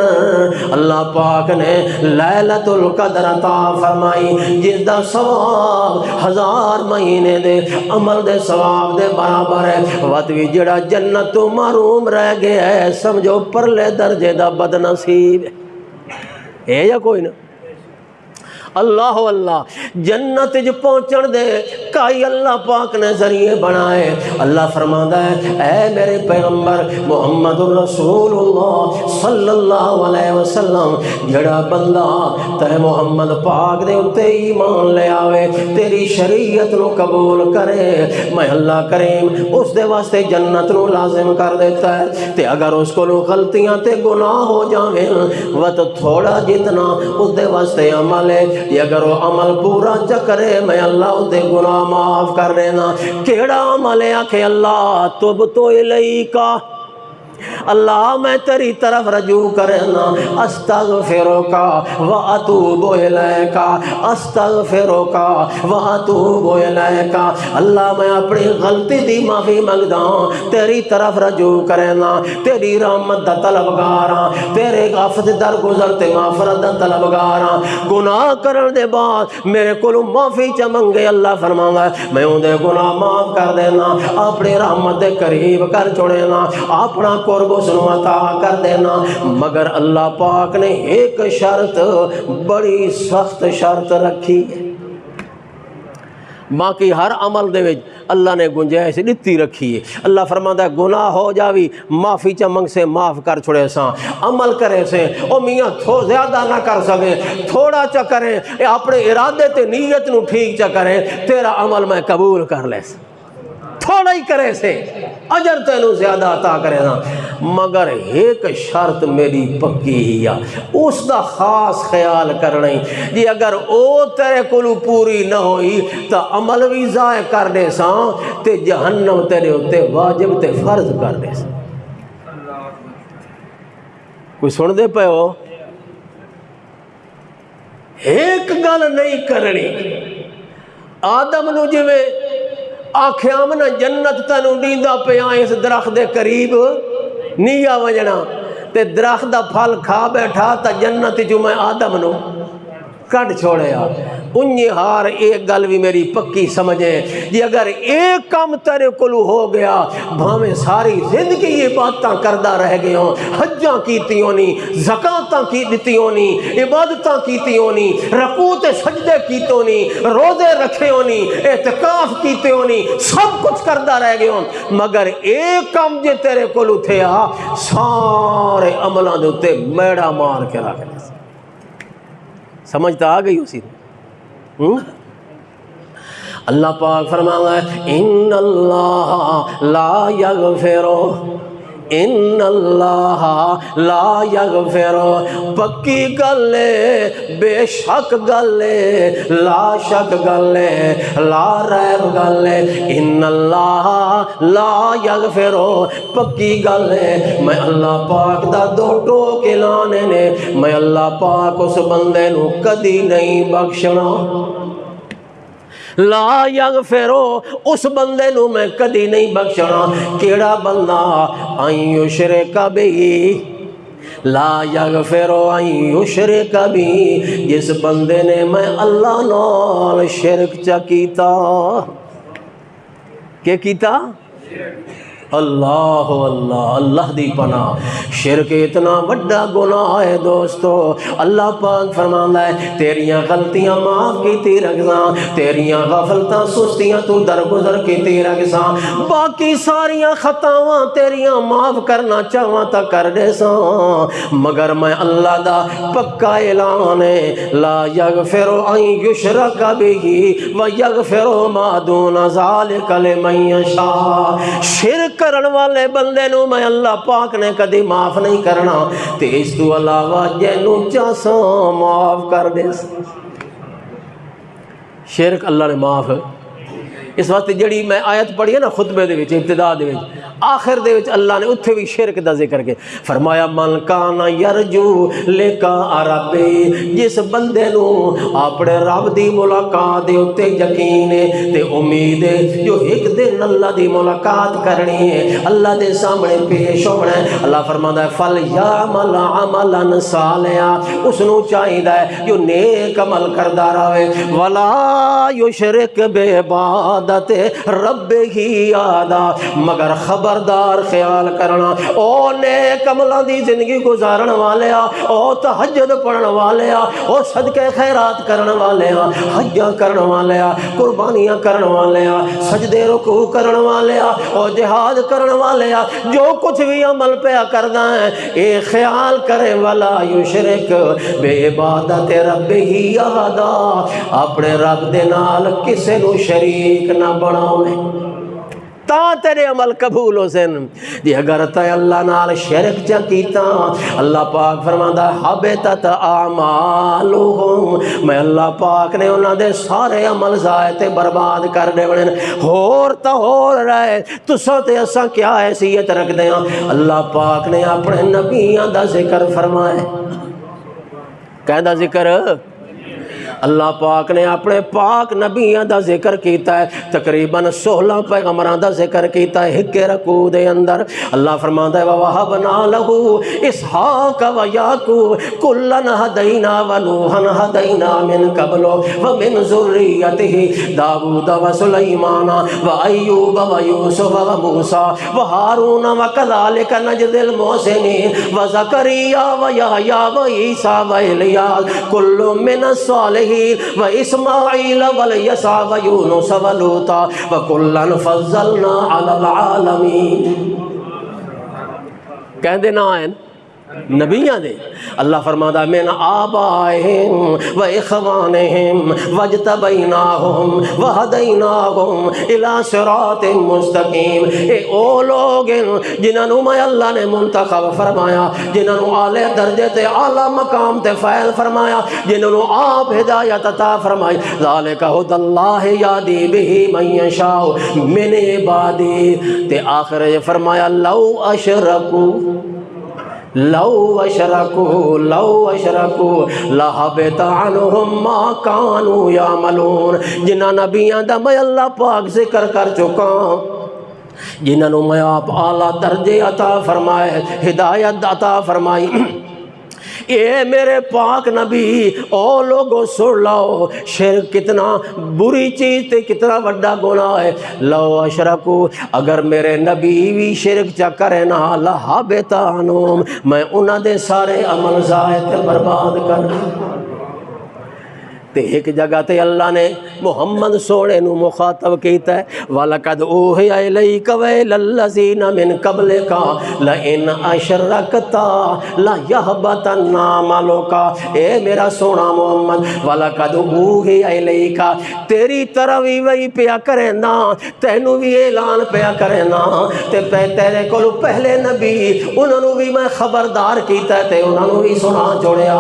اللہ پاک نے لیلۃ القدر عطا فرمائی جس دا ثواب 1000 مہینے دے عمل دے ثواب دے برابر ہے. وقت بھی جڑا جنت تو محروم رہ گیا ہے سمجھو پرلے درجے دا بد نصیب ہے یا کوئی نہ. اللہ اللہ جنت جو پہنچن دے کئی اللہ پاک نے ذریعے بنائے. اللہ فرماتا ہے اے میرے پیغمبر محمد الرسول اللہ صلی اللہ علیہ وسلم جڑا بندہ تے محمد پاک دے اتے ایمان لے آوے تیری شریعت نو قبول کرے میں اللہ کریم اس دے واسطے جنت نو لازم کر دیتا ہے. تے اگر اس کو غلطیاں تے گناہ ہو جاویں وہ تو تھوڑا جتنا اس دے واسطے عمل ہے یہ اگر وہ عمل پورا چکرے میں اللہ دے گناہ معاف کر دینا. کیڑا عمل ہے کہ اللہ تبت الیکا اللہ میں تیری طرف رجوع کرنا استغفرک واتوب الیک استغفرک واتوب الیک. اللہ میں اپنی غلطی دی معافی منگدا تیری طرف رجوع کرنا تیری رحمت دا طلبگار ہاں تیرے عفو درگزر تے مغفرت دا طلبگار ہاں. گناہ کرن دے بعد میرے کولوں معافی چ منگے اللہ فرماوندا ہے میں اون دے گناہ معاف کر دینا اپنی رحمت دے قریب کر چھوڑنا اپنا قرب اس نو عطا کر دینا. مگر اللہ پاک نے ایک شرط بڑی سخت شرط رکھی ہے. باقی ہر عمل دے وچ اللہ نے گنجائش دتی رکھی ہے. اللہ فرماتا ہے گناہ ہو جاوی معافی چا منگ سے معاف کر چھڑے ساں عمل کرے سے او میاں زیادہ نہ کر سکے تھوڑا چا کریں اپنے ارادے تے نیت نو ٹھیک چا کریں تیرا عمل میں قبول کر لے. تھوڑا ہی کرے سے اجر تینوں زیادہ عطا کرے نا. مگر ایک شرط میری پکی ہی اس دا خاص خیال کرنا جی اگر او تیرے کولو پوری نہ ہوئی تو عمل بھی ضائع کر دے ساں تے جہنم تیرے ہوتے واجب تے فرض کر دے ساں۔ کوئی سن دے پہ ہو؟ ایک گل نہیں کرنی آدم نو جوے آکھیا منا جنت تنو دیندا پیا اس درخت دے قریب نہیں آ وجنا تے درخت دا پھل کھا بیٹھا تا جنت جو میں آدم نو کٹ چھوڑیا انہی ہار ایک گل بھی میری پکی سمجھے جی اگر ایک کام تیرے کلو ہو گیا بھامیں ساری زندگی یہ باتاں کردہ رہ گئے ہوں حجاں کیتی ہونی زکاتاں کیتی ہونی عبادتاں کیتی ہونی رکوع تے سجدے کیتے ہونی روزے رکھے ہونی اعتکاف کیتے ہونی سب کچھ کردہ رہ گئے ہوں مگر ایک کام جے تیرے کلو تھے سارے عملان دوتے میڑا مار کے رکھ دے سمجھتا آ گئی اسی اللہ پاک فرماتا ہے ان اللہ لا یغفرو ان اللہ لا یغفرو پکی گلے بے شک گلے لا شک گلے لا ریب گلے ان اللہ لا یغفرو پکی گلے میں اللہ پاک دا دو ٹوک اعلانے نے میں اللہ پاک اس بندے نو کدی نہیں بخشنا لا یغفرو اس بندے نو میں کدی نہیں بخشنا کیڑا بندہ ان یشرک بھی لا یغفرو ان یشرک بھی جس بندے نے میں اللہ نال شرک چا کیتا کیا کیتا اللہ اللہ اللہ دی پناہ شرک اتنا بڑا گناہ ہے دوستو اللہ پاک فرماتا ہے تیریاں غلطیاں معاف کیتی رکھنا تیریاں غفلتاں سستیاں تو درگزر کیتی رکھنا باقی ساریاں خطاواں تیریاں معاف کرنا چاہواں تا کر دے ساں مگر میں اللہ دا پکا اعلان ہے لا یغفر ان یشرک بھی و یغفر ما دون ذالک لمن یشاء شرک کرن والے بندے نو میں اللہ پاک نے کدی معاف نہیں کرنا تے اس تو علاوہ جنو چاساں معاف کر دے شرک اللہ نے معاف اس وقت جڑی میں آیت پڑھی ہے نا خطبے دے وچ ابتدا دے وچ آخر دے وچ اللہ نے اتھے بھی شرک دا ذکر کے فرمایا من کان یرجو لقاء ربی جس بندے نو اپنے رب دی ملاقات دے اوتے یقین ہے تے امید ہے جو ایک دن اللہ دی ملاقات کرنی ہے اللہ دے سامنے پیش ہونا ہے اللہ فرماتا ہے فلیعمل عملا صالحا اس نو چاہیدا ہے جو نیک عمل کردا رہے ولا یشرک بعبادت رب ہی آدھا مگر خبردار خیال کرنا او نیک عملاں دی زندگی گزارن والے او تہجد پڑھن والے او صدقے خیرات کرن والے حجاں کرن والے قربانیاں کرن والے سجدے رکوع کرن والے او جہاد کرن والے جو کچھ بھی عمل پیا کردا ہے اے خیال کرے ولا یشرک بعبادت رب ہی آدھا اپنے رب دے نال کسے نو شریک نہ بناوے تا تیرے عمل قبول ہو سن جی اگر تے اللہ نال شرک چا کیتا اللہ پاک فرماندا ہے حبطت اعمالہم میں اللہ پاک نے انہاں دے سارے عمل ضائع تے برباد کر دیونے ہور تا ہور رہے تساں تے اساں کیا حیثیت رکھ دیاں اللہ پاک نے اپنے نبیاں دا ذکر فرمایا کہندا ذکر اللہ پاک نے اپنے پاک نبیاں دا ذکر کیتا ہے تقریباً 16 پیغمبران دا ذکر کیتا ہے ایک رکوع دے اندر اللہ فرماتا ہے وَوَهَبْنَا لَهُ إِسْحَاقَ وَيَعْقُوبَ كُلًّا هَدَيْنَا وَنُوحًا هَدَيْنَا مِن قَبْلُ وَمِن ذُرِّيَّتِهِ داود وسليمان وأيوب ويوسف وموسى وهارون وكذلك نجزي المحسنين وزكريا ويحيى وعيسى وإلياس كل من الصالحين وإسماعيل واليسع ويونس ولوطا وكلا فضلنا على العالمين کہندے نا ہیں نبیاں دے اللہ فرماتا من آبائہم و اخوانہم واجتبیناہم وہدیناہم الی صراط مستقیم۔ اے او لوگ جنہوں میں اللہ نے منتخب فرمایا، جنہوں اعلی درجے تے اعلی مقام تے فائل فرمایا، جنہوں آپ ہدایت عطا فرمائی۔ ذالک ھدی اللہ یہدی بہ من یشاء من عبادہ۔ تے آخر یہ فرمایا لو اشرکوا لحبط عنہم ما کانوا یعملون۔ جنہاں نبیاں دا میں اللہ پاک ذکر کر چکا، جنہوں میں آپ اعلیٰ درجے عطا فرمائے، ہدایت عطا فرمائی۔ اے میرے پاک نبی او لوگوں سن لو، شرک کتنا بری چیز تے کتنا بڑا گناہ ہے۔ لو اشرکو، اگر میرے نبی بھی شرک چا کرے نا لحبط عنہم، میں انہاں دے سارے عمل ضائع تے برباد کر۔ تے ایک جگہ تے اللہ نے محمد سونے نو مخاطب کیتا ہے وَلَقَدْ أُوحِيَ إِلَيْكَ وَإِلَى الَّذِينَ مِن قَبْلِكَ لَئِنْ أَشْرَكْتَ لَيَحْبَطَنَّ عَمَلُكَ۔ اے میرا سونا محمد وَلَقَدْ أُوحِيَ إِلَيْكَ، تیری طرف ہی وہی پیا کرے نا، تینوں بھی اعلان پیا کرے نا، تے تیرے کولو پہلے نبی انہوں بھی میں خبردار کیتا ہے تے انہوں بھی سنا چھوڑیا۔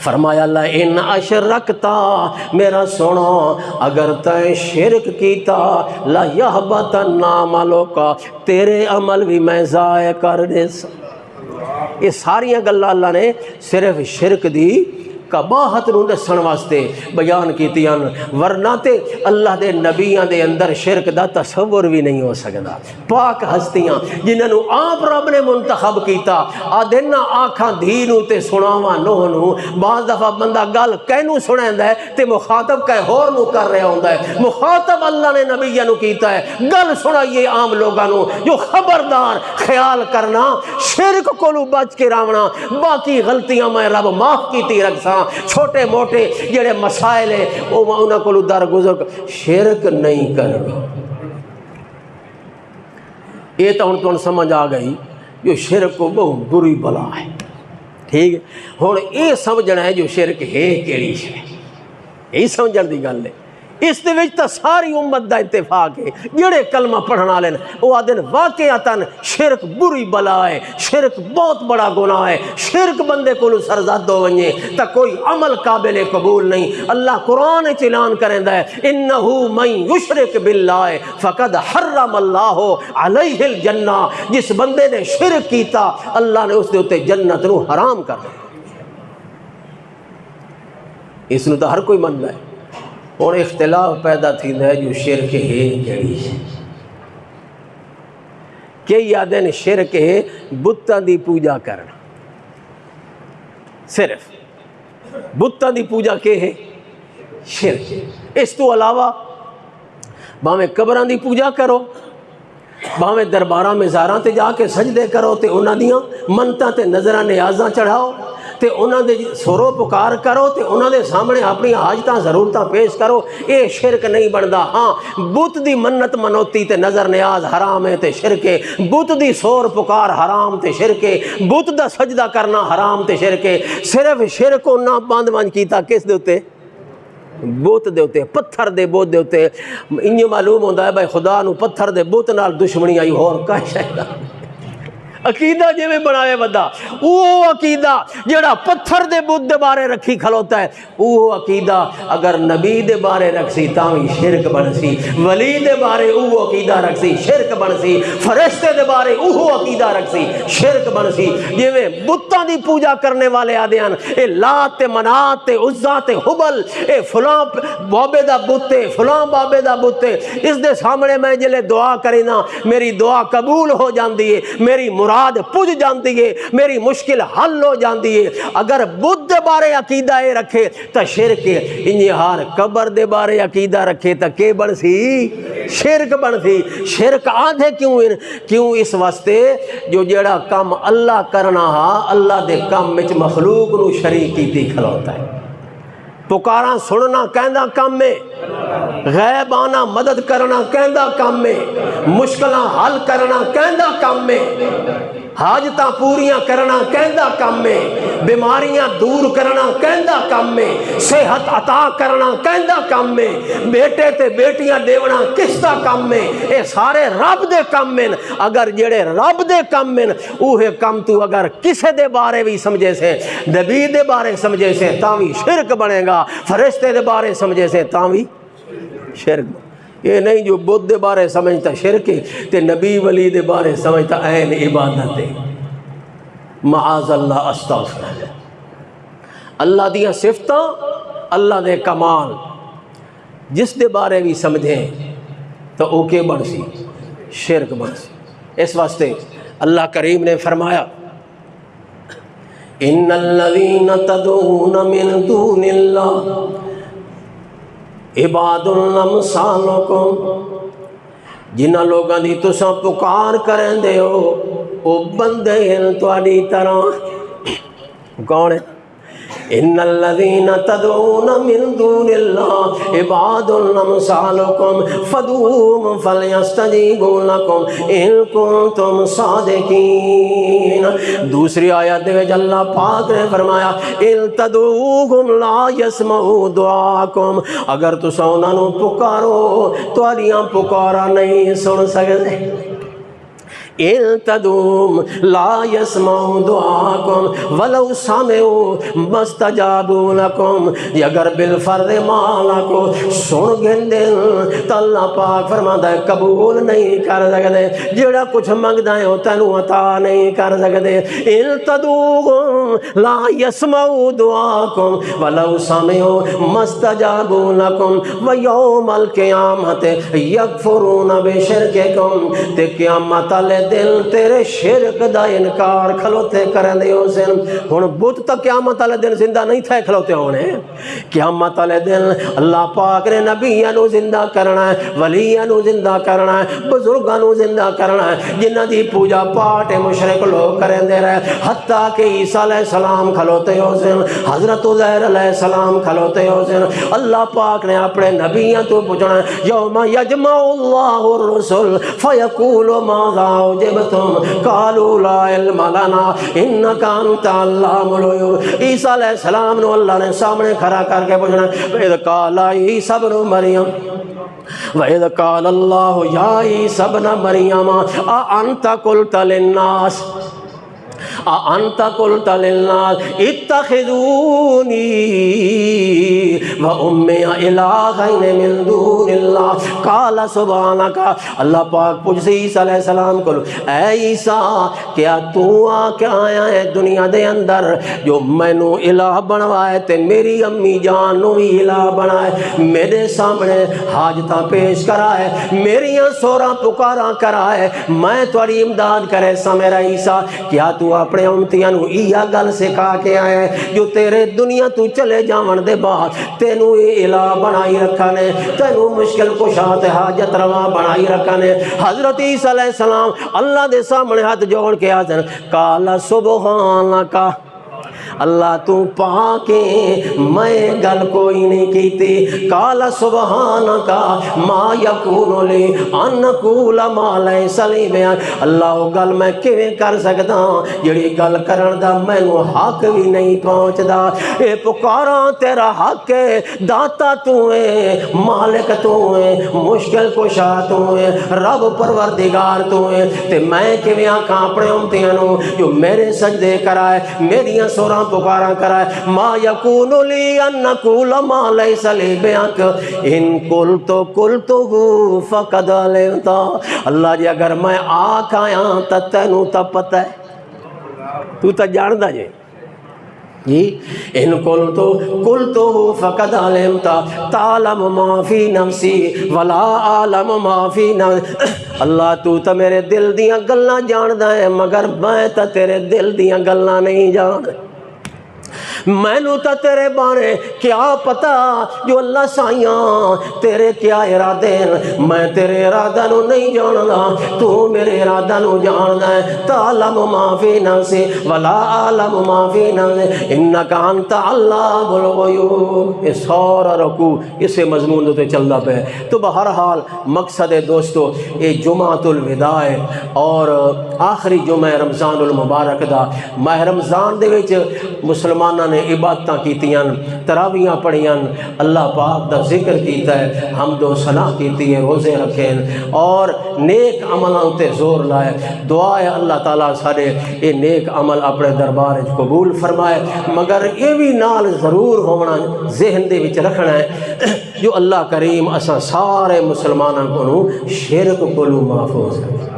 فرمایا لئن اشرکتا، میرا سنو اگر تے شرک کیتا لیحبطن عملک، تیرے عمل بھی میں ضائع کر دے۔ یہ ساری گلاں اللہ نے صرف شرک دی قباحت نو دسن واسطے بیان کیتیاں، ورنہ تے اللہ دے نبیاں دے اندر شرک دا تصور بھی نہیں ہو سکتا۔ پاک ہستیاں جنہوں آپ رب نے منتخب کیتا، آدھنا آکھاں دھینو تے سناواں نوہنو۔ بعض دفعہ بندہ گل کہنو سنیندا ہے تے مخاطب کہے ہور نو کر رہا ہوندا ہے۔ مخاطب اللہ نے نبیاں نو کیتا ہے، گل سنائیے عام لوگاں نو جو خبردار خیال کرنا شرک کولو بچ کے راونا، باقی غلطیاں میں رب معاف کیتی رکھساں، چھوٹے موٹے جڑے مسائل ہیں انہاں کو درگزر، شرک نہیں کرنا۔ یہ تو ہن سمجھ آ گئی جو شرک کو بہت بری بلا ہے، ٹھیک ہے۔ ہن یہ سمجھنا ہے جو شرک ہے کیڑی ہے، یہی سمجھن دی گل ہے۔ اس دے وچ تا ساری امت دا اتفاق ہے، جڑے کلمہ پڑھنا لین وہ آدھن واقعتاً شرک بری بلا ہے، شرک بہت بڑا گناہ ہے، شرک بندے کو سرزد ہو ونجے تا کوئی عمل قابل قبول نہیں۔ اللہ قرآن اعلان کریندا ہے انہو من یشرک باللہ فقد حرم اللہ علیہ الجنہ، جس بندے نے شرک کیتا اللہ نے اس دے اوتے جنت نو حرام کر دیا۔ اس نو تو ہر کوئی مندا ہے۔ اور اختلاف پیدا تھی ہے جو شرک ہے کیڑی ہے۔ کئی آدھے نے شرک ہے بتاں دی پوجا کرنا، صرف بتاں دی پوجا کے ہے شرک۔ اس تو علاوہ باویں قبراں دی پوجا کرو، باویں درباراں مزاراں تے جا کے سجدے کرو تے انہاں دیاں منتاں تے نظراں نیازاں چڑھاؤ تے انہاں دے سورو پکار کرو تے انہاں دے سامنے اپنی حاجتاں ضرورتاں پیش کرو، اے شرک نہیں بندا۔ ہاں بت دی منت منوتی تے نظر نیاز حرام ہے تے شرک ہے، بت دی سور پکار حرام تے شرک ہے، بت دا سجدہ کرنا حرام تے شرک ہے۔ صرف شرک انہاں بند ونج کیتا کس دے اوتے؟ بت دے اوتے، پتھر دے بت دے اوتے۔ انج معلوم ہوندا ہے بھائی خدا نو پتھر دے بت نال دشمنی آئی ہور کا شاید عقیدہ جے میں بناوے بندہ، وہ عقیدہ جڑا پتھر دے بت دے بارے رکھی کھلوتا ہے، وہ عقیدہ اگر نبی دے بارے رکھسی تاوی شرک بنسی، ولی دے بارے وہ عقیدہ رکھسی شرک بنسی، فرشتے دے بارے وہ عقیدہ رکھسی شرک بنسی۔ جے میں بتاں دی پوجا کرنے والے آدیان اے لات تے منات تے عزا تے حبل، اے فلاں بابے دا بت ہے، فلاں بابے دا بت ہے، اس دے سامنے میں جلے دعا کرینا میری دعا قبول ہو جاندی ہے، میری مراد پج جاندی ہے، میری مشکل حل ہو جاندی ہے۔ اگر بدھ دے بارے عقیدہ اے رکھے تا شرک ہے، انجی ہار قبر دے بارے عقیدہ رکھے تا کے بن سی؟ شرک بن سی۔ شرک آدھے کیوں اس واسطے جو جڑا کام اللہ کرنا ہا اللہ دے کام وچ مخلوق نو شریک کیتی کھلوتا ہے۔ پکاراں سننا کہندا کام ہے، غیبانہ مدد کرنا کہندا کام ہے، مشکلاں حل کرنا کہندا کام ہے، حاجتاں پوریاں کرنا کہندا کام ہے، بیماریاں دور کرنا کہندا کام ہے، صحت عطا کرنا کہندا کام ہے، بیٹے تے بیٹیاں دیونا کس دا کام ہے؟ اے سارے رب دے کام ہیں۔ اگر جڑے رب دے کام ہیں اوہے کام تو اگر کسے دے بارے بھی سمجھے سے، نبی دے بارے سمجھے سے تاں بھی شرک بنے گا، فرشتے دے بارے سمجھے سے تاں بھی شرک۔ یہ نہیں جو بدھ دے بارے سمجھتا شرک ہے تے نبی ولی دے بارے سمجھتا عین عبادت ہے۔ معاذ اللہ، استغفر اللہ۔ اللہ دیاں صفتاں، اللہ دے کمال جس دے بارے بھی سمجھیں تو او کے بن سی، شرک بن سی۔ اس واسطے اللہ کریم نے فرمایا ان الذین تدعون من دون اللہ عباد امثالکم، جنہاں لوگاں دی تساں پکار کریں دے ہو او بندے ہیں تواڈی طرح۔ کون ہے؟ ان الذین تدعون من دون اللہ عباد امثالکم فادعوہم فلیستجیبوا لکم ان کنتم صادقین۔ دوسری آیت میں اللہ پاک نے فرمایا ان تدعوہم لا یسمعوا دعاکم، اگر تساں انہاں نوں پکارو تواڈیاں پکارا نہیں سن سکدے۔ ان تدعوہم لا یسمعوا دعاکم ولو سمعوا ما استجابوا لکم، اگر بالفرض مالا کو سن گندے تو اللہ پاک فرماتا ہے قبول نہیں کر سکتے، جڑا کچھ منگدا ہے تینوں عطا نہیں کر سکتے۔ ان تدعوہم لا یسمعوا دعاکم ولو سمعوا ما استجابوا لکم ویوم القیامت یکفرون بشرککم، تے قیامت والے دل تیرے شرک دا انکار کھلوتے کریں دے ہو سن۔ ہن بت تک قیامت والے دن زندہ نہیں تھے کھلوتے ہونے، قیامت والے دن اللہ پاک نے نبیاں نو زندہ کرنا ہے، ولیاں نو زندہ کرنا ہے، بزرگاں نو زندہ کرنا ہے، جنہاں دی پوجا پاٹ مشرک لوگ کریں دے رہے، حتیٰ کہ عیسیٰ علیہ السلام کھلوتے ہو سن، حضرت عزیر علیہ السلام کھلوتے ہو سن۔ اللہ پاک نے اپنے نبیاں تو پوچھنا ہے یوم یجمع اللہ الرسل فیقول ماذا اجبتم قالوا لا علم لنا انک انت علام الغیوب۔ عیسیٰ علیہ السلام نو اللہ نے سامنے کھڑا کر کے پوچھنا وَإِذْ قَالَ عِيسَى ابْنُ مَرْيَمَ وَإِذْ قَالَ اللَّهُ يَا عِيسَى ابْنَ مَرْيَمَ أَأَنْتَ قُلْتَ لِلنَّاسِ أَأَنْتَ قُلْتَ لِلنَّاسِ اتَّخِذُونِي وَأُمِّيَ إِلَٰهَيْنِ مِن دُونِ اللَّهِ قَالَ سُبْحَانَكَ۔ اللہ پاک پوچھ سے عیسیٰ علیہ السلام کو اے عیسیٰ کیا تو کیا آیا ہے دنیا دے اندر جو میں نو الہ بنوائے تے میری امی جان نو بھی الہ بنائے، میرے سامنے حاجتاں پیش کرائے، میریاں سوراں پکاراں کرائے، میں تھوڑی امداد کرے سا میرا عیسیٰ، کیا تو اپنے امتیاں نو یہ گل سکھا کے آئے جو تیرے دنیا تو چلے جاون دے بعد تینو یہ الہ بنائی رکھا نے، تینو مشکل کشات حاجت رواں بنائی رکھا نے۔ حضرت عیسیٰ علیہ السلام اللہ دے سامنے ہاتھ جوڑ کے آتے قال سبحانک، اللہ تو پاکے میں گل کوئی نہیں کیتی، قال سبحانک ما یکون لی ان اقول ما لیس لی بعلم، اللہ وہ گل میں کیویں کر سکدا جڑی گل کرن دا مینوں حق بھی نہیں پہنچدا، اے پکاراں تیرا حق ہے، داتا تو ہے، مالک تو ہے، مشکل کشا تو ہے، رب پروردگار تو ہے، تے میں کیویں آکھاں اپنے امتیاں نو جو میرے سجدے کرائے، میریاں سوراں پکارا کرائے، ما یکون لی ان اقول ما لیس لی بعلم ان قلتہ فقد علمت، اللہ جی اگر میں آکھ آیا تا تینوں تا پتہ ہے، تو تا جاندا جے جی ان قلتہ فقد علمت تعلم ما فی نفسی ولا اعلم ما فی نفسی، اللہ تو تا میرے دل دیاں گلاں جاندا ہے مگر میں تا تیرے دل دیاں گلاں نہیں جاندا۔ مینو تا تیرے بارے کیا پتا جو اللہ سائیاں تیرے کیا ارادے ہیں، میں تیرے ارادہ نو نہیں جاندا، تو میرے ارادہ نو جاندا ہے۔ تعلم ما فی نفسی ولا اعلم ما فی نفسی انک انت علام الغیوب۔ یہ سارا رکوع اسے مضمون تے چلدا پیا۔ تو بہرحال مقصد ہے دوستو یہ جمعۃ الوداع ہے اور آخری جمعہ رمضان المبارک دا۔ ماہ رمضان دے وچ مسلماناں نے عبادتاں کیتیاں، تراویحاں پڑھیاں، اللہ پاک دا ذکر کیتا ہے، حمد و ثنا کیتی ہے، روزے رکھے اور نیک عملاں تے زور لائے۔ دعا ہے اللہ تعالیٰ سارے یہ نیک عمل اپنے دربار وچ قبول فرمائے، مگر یہ بھی نال ضرور ہونا ذہن دے وچ رکھنا ہے جو اللہ کریم اساں سارے مسلماناں کو شرک کولوں محفوظ رکھے،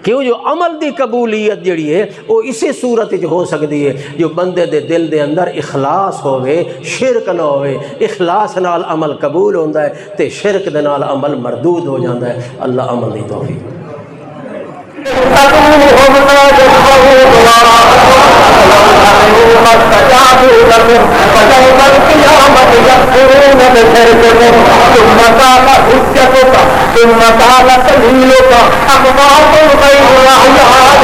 کیوں جو عمل دی قبولیت جڑی ہے وہ اسی صورت ہو سکتی ہے جو بندے دے دل دے اندر اخلاص ہوئے، شرک نہ ہوئے۔ اخلاص نال عمل قبول ہوتا ہے تے شرک دے نال عمل مردود ہو جاتا ہے۔ اللہ عمل دی توفیق۔ ثم قال سبيلك أقطعت غير الأعياد